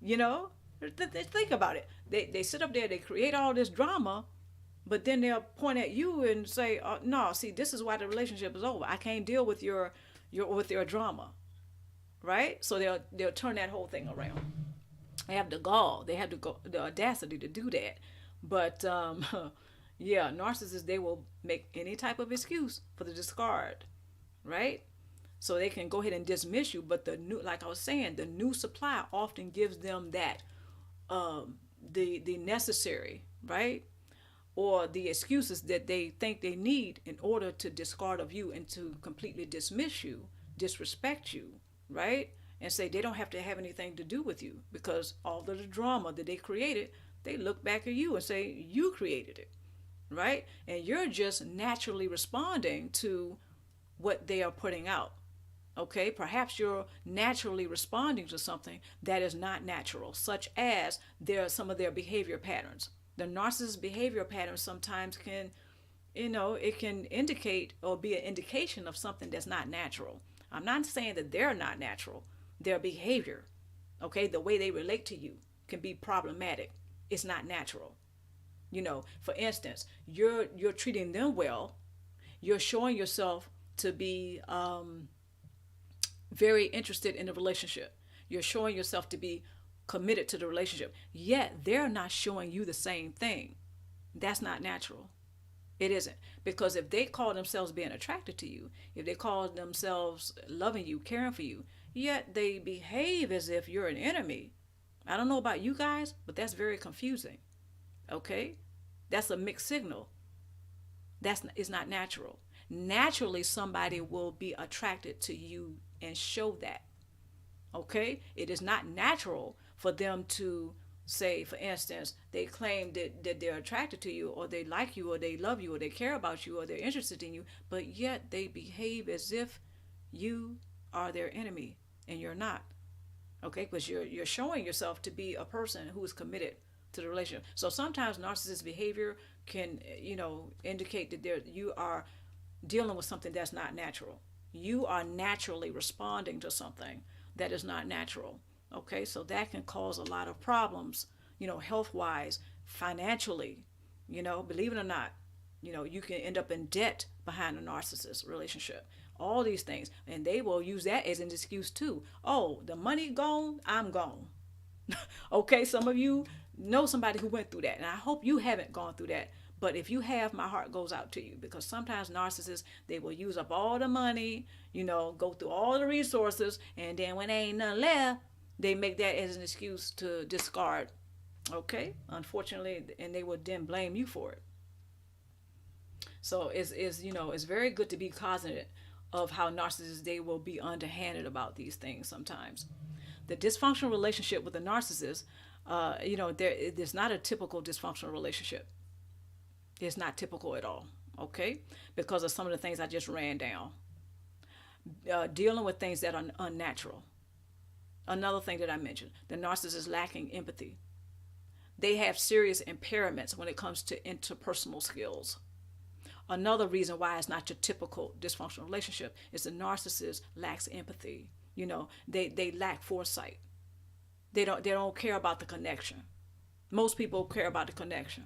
Speaker 1: Think about it. They sit up there, they create all this drama, but then they'll point at you and say, no, see, this is why the relationship is over. I can't deal with your drama, right? So they'll turn that whole thing around. They have the gall, they have the audacity to do that. But yeah, narcissists, they will make any type of excuse for the discard, right? So they can go ahead and dismiss you. But like I was saying, the new supply often gives them that the necessary, right? Or the excuses that they think they need in order to discard of you and to completely dismiss you, disrespect you, right? And say they don't have to have anything to do with you because all of the drama that they created, they look back at you and say, you created it, right? And you're just naturally responding to what they are putting out. Okay, perhaps you're naturally responding to something that is not natural, such as some of their behavior patterns. The narcissist behavior patterns sometimes can, it can indicate or be an indication of something that's not natural. I'm not saying that they're not natural. Their behavior, okay, the way they relate to you can be problematic. It's not natural. For instance, you're treating them well. You're showing yourself to be very interested in the relationship. You're showing yourself to be committed to the relationship. Yet they're not showing you the same thing. That's not natural. It isn't. Because if they call themselves being attracted to you, if they call themselves loving you, caring for you, yet they behave as if you're an enemy. I don't know about you guys, but that's very confusing. Okay? That's a mixed signal. It's not natural. Naturally, somebody will be attracted to you and show that. Okay? It is not natural for them to say, for instance, they claim that they're attracted to you, or they like you, or they love you, or they care about you, or they're interested in you, but yet they behave as if you are their enemy, and you're not. Okay, because you're showing yourself to be a person who is committed to the relationship. So sometimes narcissist behavior can, indicate that you are dealing with something that's not natural. You are naturally responding to something that is not natural. Okay, so that can cause a lot of problems, health wise, financially, believe it or not, you can end up in debt behind a narcissist relationship. All these things. And they will use that as an excuse too. Oh, the money gone, I'm gone. Okay, some of you know somebody who went through that. And I hope you haven't gone through that. But if you have, my heart goes out to you, because sometimes narcissists, they will use up all the money, go through all the resources, and then when there ain't none left, they make that as an excuse to discard. Okay, unfortunately, and they will then blame you for it. So it's very good to be cognizant of how narcissists, they will be underhanded about these things sometimes. The dysfunctional relationship with a narcissist, there's not a typical dysfunctional relationship. It's not typical at all, okay? Because of some of the things I just ran down. Dealing with things that are unnatural. Another thing that I mentioned, the narcissist is lacking empathy. They have serious impairments when it comes to interpersonal skills. Another reason why it's not your typical dysfunctional relationship is the narcissist lacks empathy. They lack foresight. They don't care about the connection. Most people care about the connection.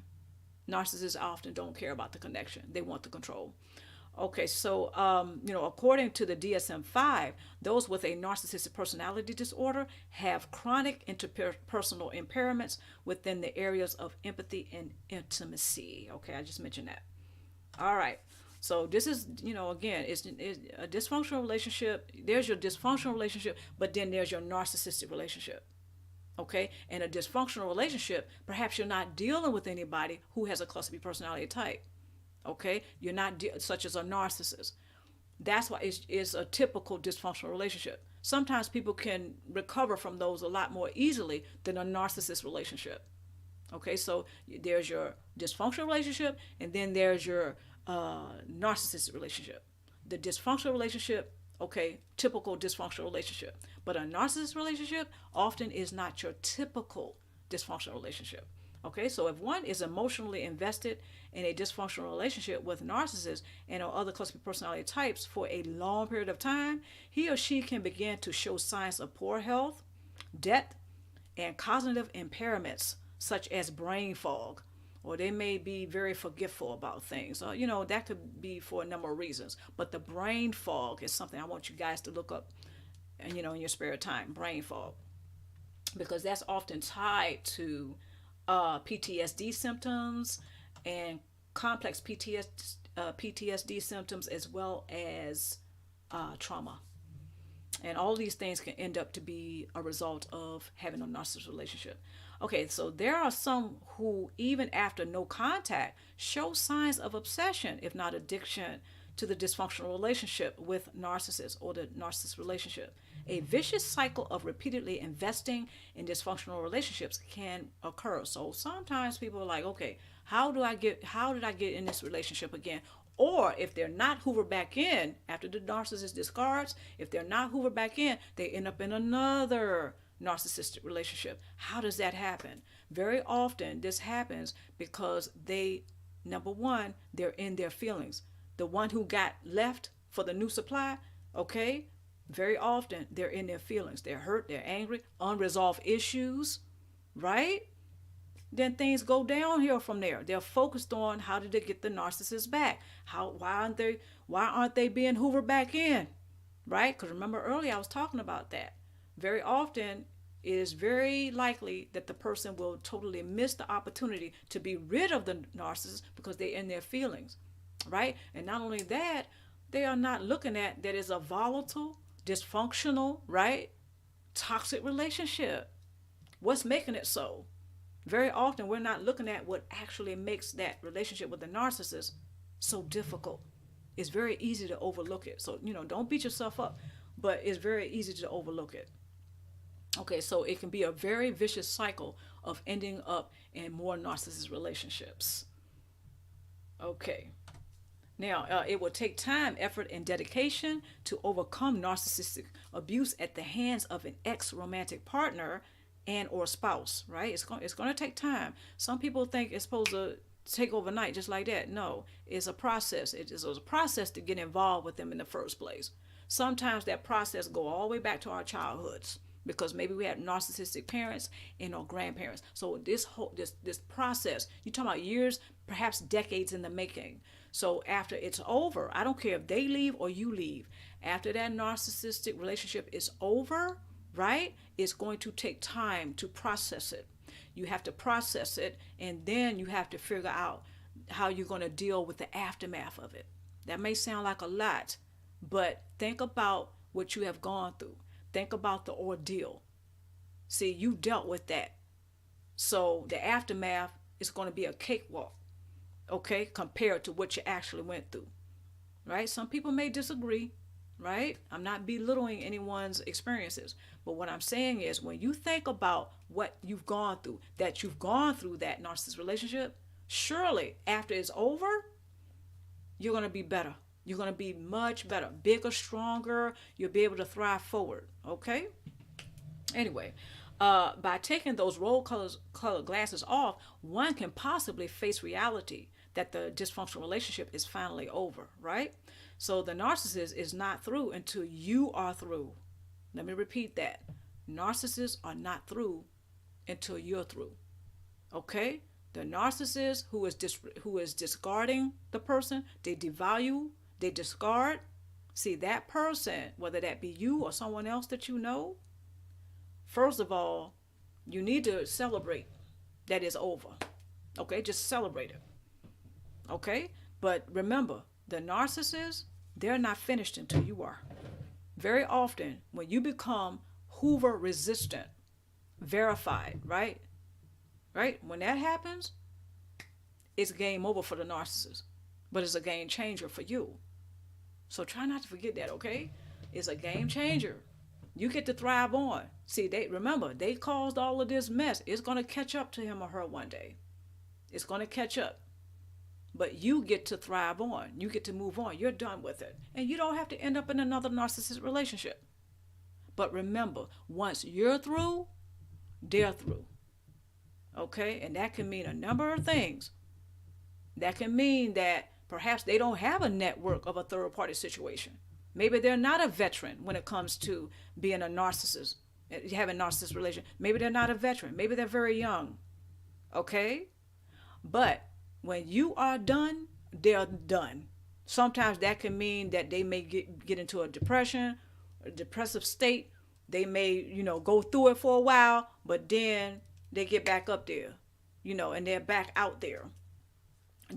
Speaker 1: Narcissists often don't care about the connection. They want the control. Okay, so according to the DSM-5, those with a narcissistic personality disorder have chronic interpersonal impairments within the areas of empathy and intimacy. Okay, I just mentioned that. All right. So this is, again, it's a dysfunctional relationship. There's your dysfunctional relationship, but then there's your narcissistic relationship. Okay? And a dysfunctional relationship, perhaps you're not dealing with anybody who has a cluster B personality type. Okay? You're not such as a narcissist. That's why it's a typical dysfunctional relationship. Sometimes people can recover from those a lot more easily than a narcissist relationship. Okay, so there's your dysfunctional relationship, and then there's your narcissistic relationship. The dysfunctional relationship, okay, typical dysfunctional relationship. But a narcissist relationship often is not your typical dysfunctional relationship. Okay, so if one is emotionally invested in a dysfunctional relationship with narcissists and or other cluster personality types for a long period of time, he or she can begin to show signs of poor health, debt, and cognitive impairments such as brain fog, or they may be very forgetful about things. That could be for a number of reasons. But the brain fog is something I want you guys to look up, in your spare time, brain fog, because that's often tied to PTSD symptoms and complex PTSD symptoms, as well as trauma. And all these things can end up to be a result of having a narcissistic relationship. Okay, so there are some who, even after no contact, show signs of obsession, if not addiction, to the dysfunctional relationship with narcissists or the narcissist relationship. A vicious cycle of repeatedly investing in dysfunctional relationships can occur. So sometimes people are like, okay, how did I get in this relationship again? Or if they're not hoovered back in after the narcissist discards, if they're not hoovered back in, they end up in another narcissistic relationship. How does that happen? Very often this happens because number one, they're in their feelings. The one who got left for the new supply, okay, very often they're in their feelings. They're hurt, they're angry, unresolved issues, right? Then things go downhill from there. They're focused on how did they get the narcissist back? Why aren't they being hoovered back in? Right? Because remember earlier I was talking about that. Very often it is very likely that the person will totally miss the opportunity to be rid of the narcissist because they're in their feelings. Right? And not only that, they are not looking at that is a volatile, dysfunctional, right? Toxic relationship. What's making it so? Very often we're not looking at what actually makes that relationship with the narcissist so difficult. It's very easy to overlook it. So, don't beat yourself up, but it's very easy to overlook it. Okay, so it can be a very vicious cycle of ending up in more narcissist relationships. Okay. Now, it will take time, effort, and dedication to overcome narcissistic abuse at the hands of an ex-romantic partner and or spouse, right? It's going to take time. Some people think it's supposed to take overnight just like that. No, it's a process. It is a process to get involved with them in the first place. Sometimes that process go all the way back to our childhoods because maybe we had narcissistic parents and or grandparents. So this process, you talking about years, perhaps decades in the making. So after it's over, I don't care if they leave or you leave. After that narcissistic relationship is over, right? It's going to take time to process it. You have to process it, and then you have to figure out how you're going to deal with the aftermath of it. That may sound like a lot, but think about what you have gone through. Think about the ordeal. See, you dealt with that. So the aftermath is going to be a cakewalk, okay, compared to what you actually went through, right? Some people may disagree, right? I'm not belittling anyone's experiences, but what I'm saying is when you think about what you've gone through, that narcissist relationship, surely after it's over, you're going to be better. You're going to be much better, bigger, stronger. You'll be able to thrive forward, okay? Anyway, by taking those rose-colored glasses off, one can possibly face reality that the dysfunctional relationship is finally over, right? So the narcissist is not through until you are through. Let me repeat that. Narcissists are not through until you're through. Okay? The narcissist who is discarding the person, they devalue, they discard. See, that person, whether that be you or someone else that you know, first of all, you need to celebrate that it's over. Okay? Just celebrate it. Okay? But remember, the narcissists, they're not finished until you are. Very often, when you become hoover resistant, verified, right? Right? When that happens, it's game over for the narcissist. But it's a game changer for you. So try not to forget that, okay? It's a game changer. You get to thrive on. See, they caused all of this mess. It's going to catch up to him or her one day. It's going to catch up. But you get to thrive on. You get to move on. You're done with it. And you don't have to end up in another narcissistic relationship. But remember, once you're through, they're through. Okay? And that can mean a number of things. That can mean that perhaps they don't have a network of a third-party situation. Maybe they're not a veteran when it comes to being a narcissist, having a narcissist relation. Maybe they're not a veteran. Maybe they're very young. Okay? But when you are done, they're done. Sometimes that can mean that they may get into a depression, a depressive state. They may, go through it for a while, but then they get back up there, and they're back out there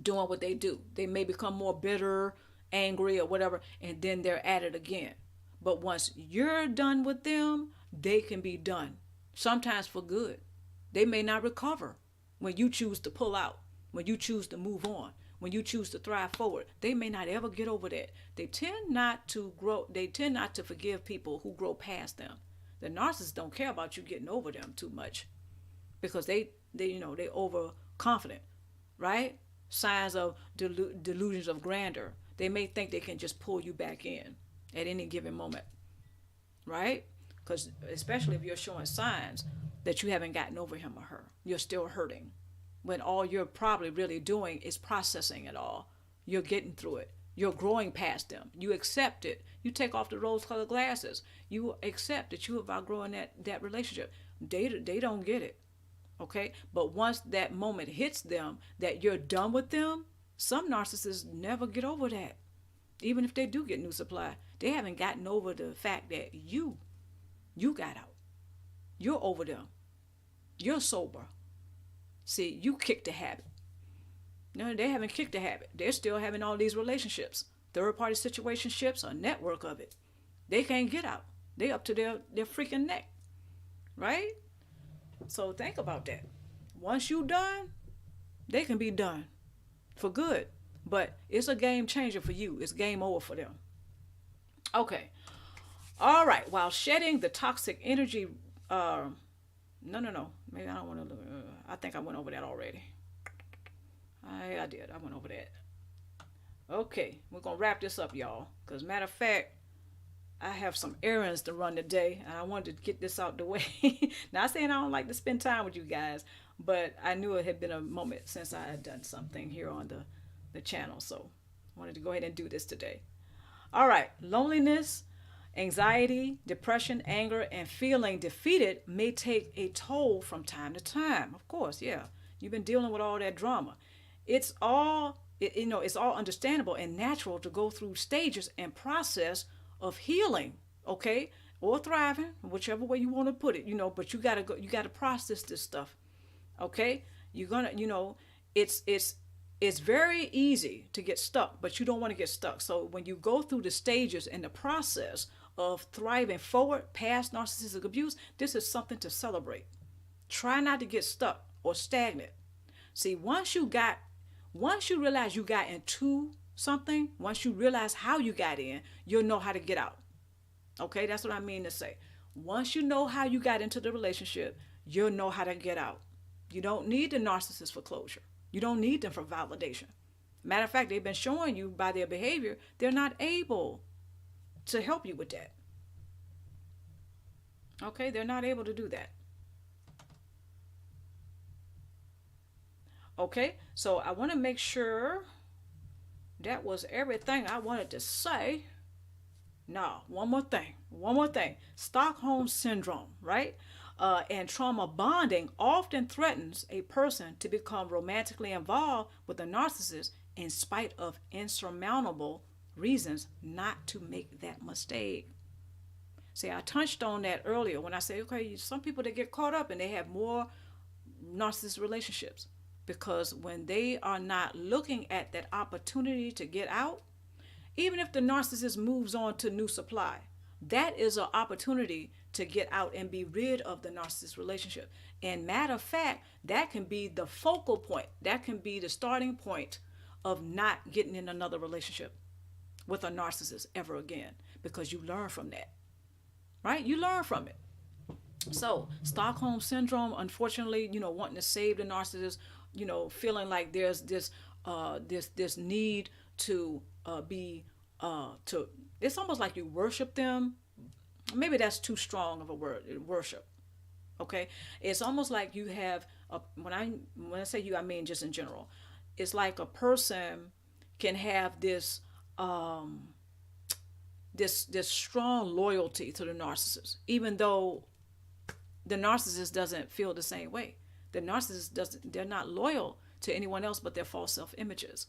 Speaker 1: doing what they do. They may become more bitter, angry, or whatever, and then they're at it again. But once you're done with them, they can be done. Sometimes for good. They may not recover when you choose to pull out. When you choose to move on, when you choose to thrive forward, they may not ever get over that. They tend not to grow. They tend not to forgive people who grow past them. The narcissists don't care about you getting over them too much, because they overconfident, right? Signs of delusions of grandeur. They may think they can just pull you back in at any given moment, right? Because especially if you're showing signs that you haven't gotten over him or her, you're still hurting. When all you're probably really doing is processing it all. You're getting through it. You're growing past them. You accept it. You take off the rose-colored glasses. You accept that you have outgrown that relationship. They don't get it, okay? But once that moment hits them, that you're done with them, some narcissists never get over that. Even if they do get new supply, they haven't gotten over the fact that you got out. You're over them. You're sober. See, you kicked the habit. No, they haven't kicked the habit. They're still having all these relationships. Third-party situationships, a network of it. They can't get out. They up to their freaking neck. Right? So think about that. Once you done, they can be done. For good. But it's a game changer for you. It's game over for them. Okay. All right. While shedding the toxic energy No. Maybe I don't want to. I think I went over that already. I did. I went over that. Okay, we're gonna wrap this up, y'all. Cause matter of fact, I have some errands to run today, and I wanted to get this out the way. Not saying I don't like to spend time with you guys, but I knew it had been a moment since I had done something here on the channel, so I wanted to go ahead and do this today. All right, loneliness, anxiety, depression, anger, and feeling defeated may take a toll from time to time. Of course, yeah. You've been dealing with all that drama. It's all, it's all understandable and natural to go through stages and process of healing, okay? Or thriving, whichever way you want to put it, but you gotta process this stuff, okay? You're gonna, it's very easy to get stuck, but you don't want to get stuck. So when you go through the stages and the process of thriving forward past narcissistic abuse, this is something to celebrate. Try not to get stuck or stagnant. See, once you realize you got into something, once you realize how you got in, you'll know how to get out. Okay, that's what I mean to say. Once you know how you got into the relationship, you'll know how to get out. You don't need the narcissist for closure. You don't need them for validation. Matter of fact, they've been showing you by their behavior, they're not able to help you with that. Okay, they're not able to do that. Okay, so I want to make sure that was everything I wanted to say. Now, one more thing. Stockholm Syndrome, right? And trauma bonding often threatens a person to become romantically involved with a narcissist in spite of insurmountable reasons not to make that mistake. See, I touched on that earlier when I say, okay, some people, they get caught up and they have more narcissist relationships because when they are not looking at that opportunity to get out, even if the narcissist moves on to new supply, that is an opportunity to get out and be rid of the narcissist relationship. And matter of fact, that can be the focal point. That can be the starting point of not getting in another relationship with a narcissist ever again, because you learn from that, right? You learn from it. So Stockholm Syndrome, unfortunately, wanting to save the narcissist, feeling like there's this need to it's almost like you worship them. Maybe that's too strong of a word, worship. Okay, it's almost like you have when I say you, I mean just in general. It's like a person can have this this strong loyalty to the narcissist, even though the narcissist doesn't feel the same way. The narcissist they're not loyal to anyone else but their false self-images.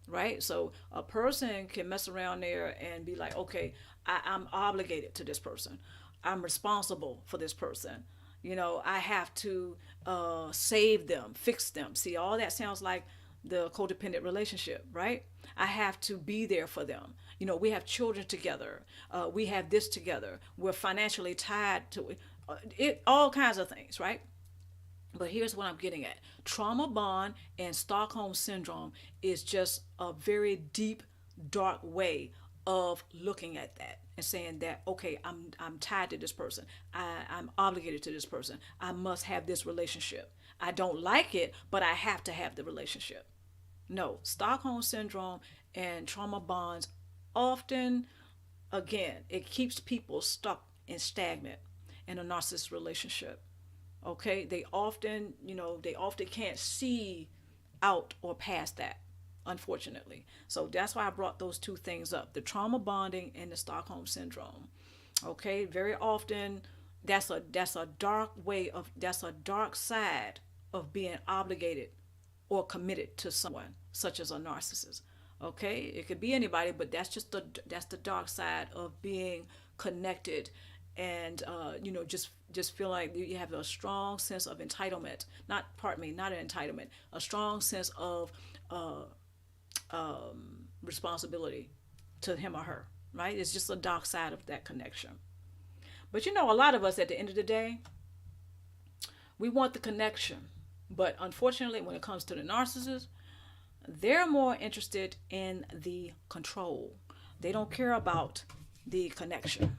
Speaker 1: Right? So a person can mess around there and be like, okay, I'm obligated to this person. I'm responsible for this person. I have to save them, fix them. See, all that sounds like the codependent relationship, right? I have to be there for them. We have children together. We have this together. We're financially tied to it, all kinds of things, right? But here's what I'm getting at. Trauma bond and Stockholm Syndrome is just a very deep, dark way of looking at that and saying that, okay, I'm tied to this person. I'm obligated to this person. I must have this relationship. I don't like it, but I have to have the relationship. No, Stockholm Syndrome and trauma bonds often, again, it keeps people stuck and stagnant in a narcissist relationship. Okay, they often can't see out or past that, unfortunately. So that's why I brought those two things up, the trauma bonding and the Stockholm Syndrome. Okay, very often that's a dark side of being obligated or committed to someone, such as a narcissist. Okay, it could be anybody, but that's the dark side of being connected and just feel like you have a strong sense of entitlement, not an entitlement, a strong sense of responsibility to him or her, right? It's just a dark side of that connection. But a lot of us at the end of the day, we want the connection, but unfortunately when it comes to the narcissist, they're more interested in the control. They don't care about the connection.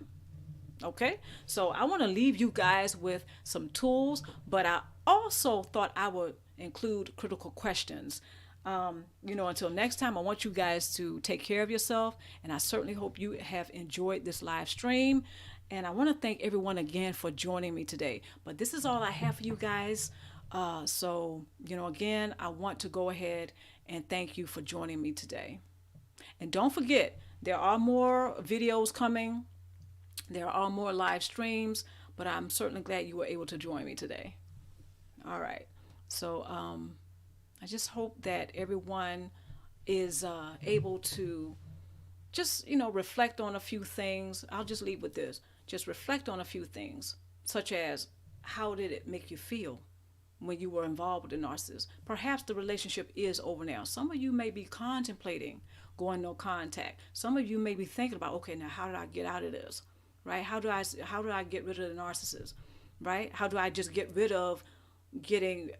Speaker 1: Okay, so I want to leave you guys with some tools, but I also thought I would include critical questions. Until next time, I want you guys to take care of yourself, and I certainly hope you have enjoyed this live stream. And I want to thank everyone again for joining me today. But this is all I have for you guys. Again, I want to go ahead and thank you for joining me today. And don't forget, there are more videos coming. There are more live streams, but I'm certainly glad you were able to join me today. All right. So I just hope that everyone is able to just, reflect on a few things. I'll just leave with this. Just reflect on a few things, such as how did it make you feel when you were involved with a narcissist? Perhaps the relationship is over now. Some of you may be contemplating going no contact. Some of you may be thinking about, okay, now how do I get out of this? Right? How do I get rid of the narcissist? Right? How do I just get rid of getting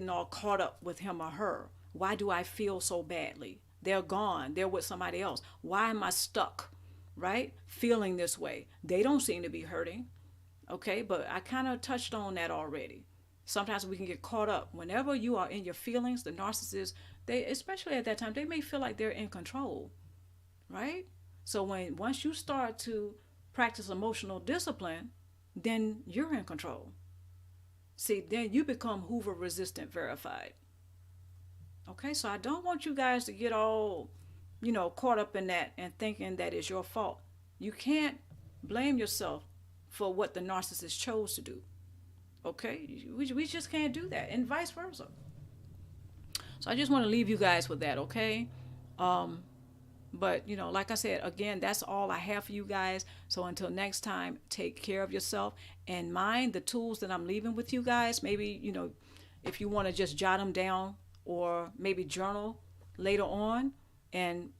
Speaker 1: all caught up with him or her? Why do I feel so badly? They're gone. They're with somebody else. Why am I stuck? Right? Feeling this way. They don't seem to be hurting. Okay, but I kind of touched on that already. Sometimes we can get caught up. Whenever you are in your feelings, the narcissist, they, especially at that time, they may feel like they're in control. Right? So once you start to practice emotional discipline, then you're in control. See, then you become Hoover resistant verified. Okay, so I don't want you guys to get all, caught up in that and thinking that it's your fault. You can't blame yourself for what the narcissist chose to do. Okay, we just can't do that, and vice versa. So I just want to leave you guys with that, okay? But, like I said, again, that's all I have for you guys. So until next time, take care of yourself and mind the tools that I'm leaving with you guys. Maybe, if you want to just jot them down or maybe journal later on and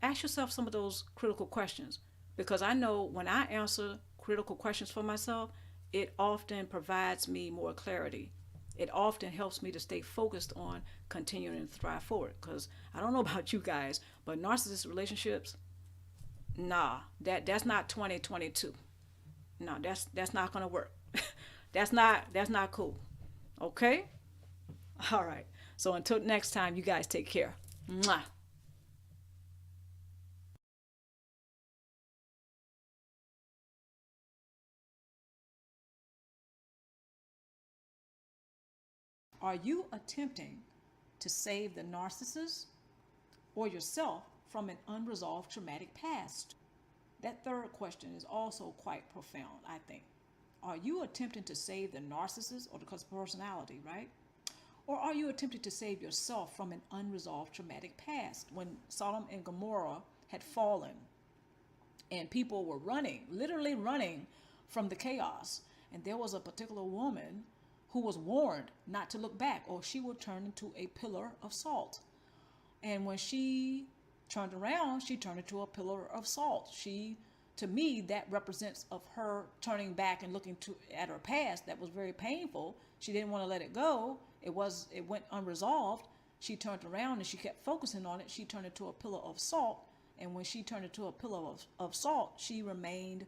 Speaker 1: ask yourself some of those critical questions. Because I know when I answer critical questions for myself, it often provides me more clarity. It often helps me to stay focused on continuing to thrive forward. Because I don't know about you guys, but narcissist relationships, that's not 2022. No, that's not gonna work. that's not cool. Okay? All right. So until next time, you guys take care. Mwah. Are you attempting to save the narcissist or yourself from an unresolved traumatic past? That third question is also quite profound, I think. Are you attempting to save the narcissist or the personality, right? Or are you attempting to save yourself from an unresolved traumatic past? When Sodom and Gomorrah had fallen and people were running, literally running from the chaos, and there was a particular woman who was warned not to look back or she would turn into a pillar of salt. And when she turned around, she turned into a pillar of salt. To me, that represents of her turning back and looking at her past. That was very painful. She didn't want to let it go. It went unresolved. She turned around and she kept focusing on it. She turned into a pillar of salt. And when she turned into a pillar of salt, she remained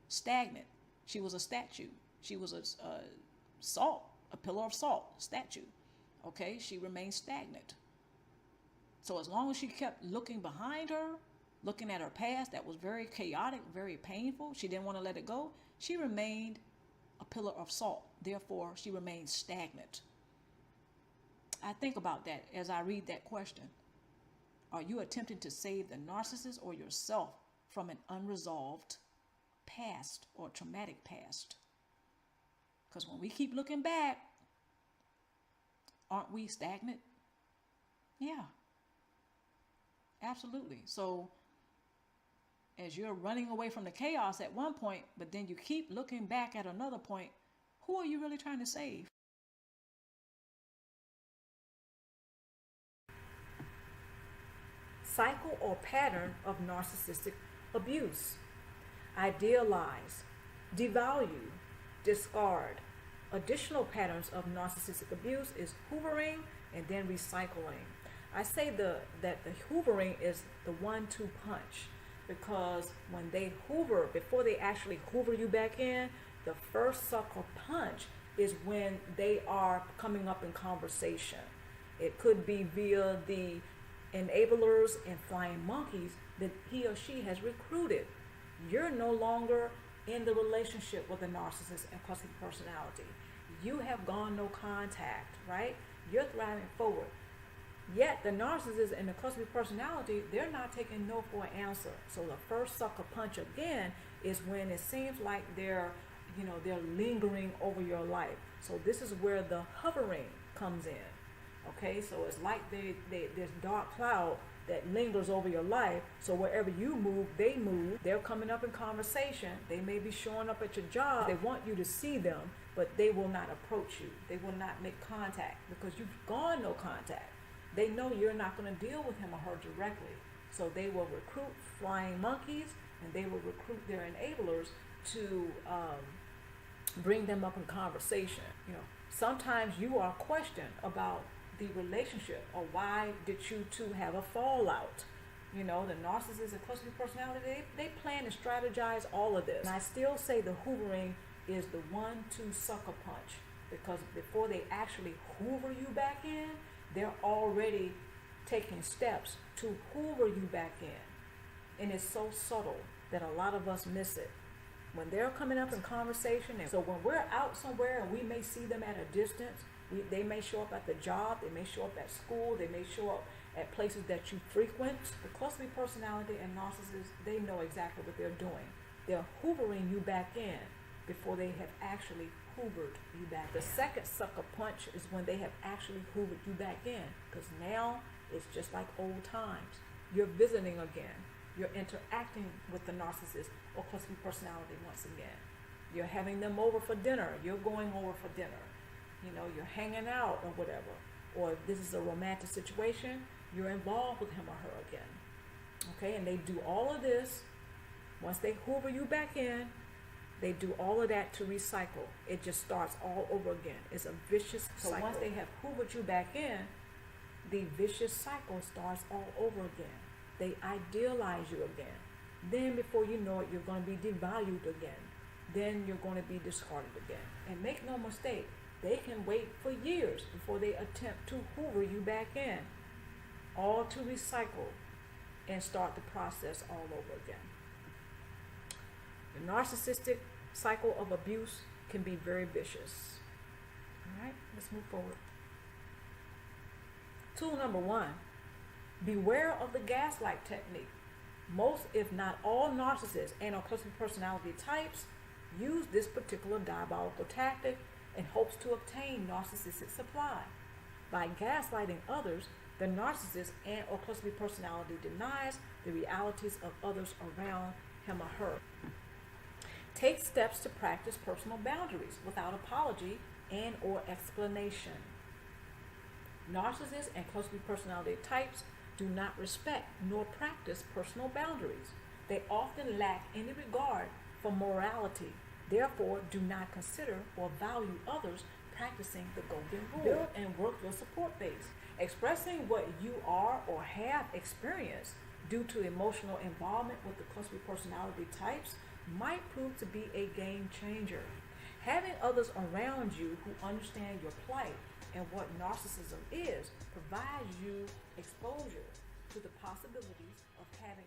Speaker 1: stagnant. She was a statue. She was a pillar of salt, statue. Okay, she remained stagnant. So as long as she kept looking behind her, looking at her past, that was very chaotic, very painful. She didn't want to let it go. She remained a pillar of salt. Therefore, she remained stagnant. I think about that as I read that question. Are you attempting to save the narcissist or yourself from an unresolved past or traumatic past? Because when we keep looking back, aren't we stagnant? Yeah, absolutely. So as you're running away from the chaos at one point, but then you keep looking back at another point, who are you really trying to save? Cycle or pattern of narcissistic abuse. Idealize, devalue, discard. Additional patterns of narcissistic abuse is hoovering and then recycling. I say that the hoovering is the 1-2 punch. because when they hoover, before they actually hoover you back in, the first sucker punch is when they are coming up in conversation. It could be via the enablers and flying monkeys that he or she has recruited. You're no longer in the relationship with a narcissist and cluster personality. You have gone no contact, right? You're thriving forward. Yet the narcissist and the cluster personality, they're not taking no for an answer. So the first sucker punch again is when it seems like they're lingering over your life. So this is where the hovering comes in. Okay, so it's like this dark cloud that lingers over your life. So wherever you move, they move. They're coming up in conversation. They may be showing up at your job. They want you to see them, but they will not approach you. They will not make contact because you've gone no contact. They know you're not going to deal with him or her directly. So they will recruit flying monkeys, and they will recruit their enablers to bring them up in conversation. Sometimes you are questioned about the relationship, or why did you two have a fallout. The narcissist and cluster personality, they plan and strategize all of this. And I still say the hoovering is the 1-2 sucker punch, because before they actually hoover you back in, they're already taking steps to hoover you back in. And it's so subtle that a lot of us miss it. When they're coming up in conversation, and so when we're out somewhere and we may see them at a distance, they may show up at the job, they may show up at school, they may show up at places that you frequent. The cluster personality and narcissists, they know exactly what they're doing. They're hoovering you back in before they have actually hoovered you back. The second sucker punch is when they have actually hoovered you back in, because now it's just like old times. You're visiting again. You're interacting with the narcissist or cluster personality once again. You're having them over for dinner. You're going over for dinner. You're hanging out or whatever. Or if this is a romantic situation, you're involved with him or her again. Okay, and they do all of this. Once they hoover you back in, they do all of that to recycle. It just starts all over again. It's a vicious cycle. So once they have hoovered you back in, the vicious cycle starts all over again. They idealize you again. Then before you know it, you're going to be devalued again. Then you're going to be discarded again. And make no mistake, they can wait for years before they attempt to hoover you back in, all to recycle and start the process all over again. The narcissistic cycle of abuse can be very vicious. All right, let's move forward. Tool number 1, beware of the gaslight technique. Most, if not all, narcissists and or cluster personality types use this particular diabolical tactic in hopes to obtain narcissistic supply. By gaslighting others, the narcissist and or cluster personality denies the realities of others around him or her. Take steps to practice personal boundaries without apology and or explanation. Narcissists and cluster personality types do not respect nor practice personal boundaries. They often lack any regard for morality, therefore do not consider or value others practicing the golden rule. Build and work your support base. Expressing what you are or have experienced due to emotional involvement with the cluster personality types might prove to be a game changer. Having others around you who understand your plight and what narcissism is provides you exposure to the possibilities of having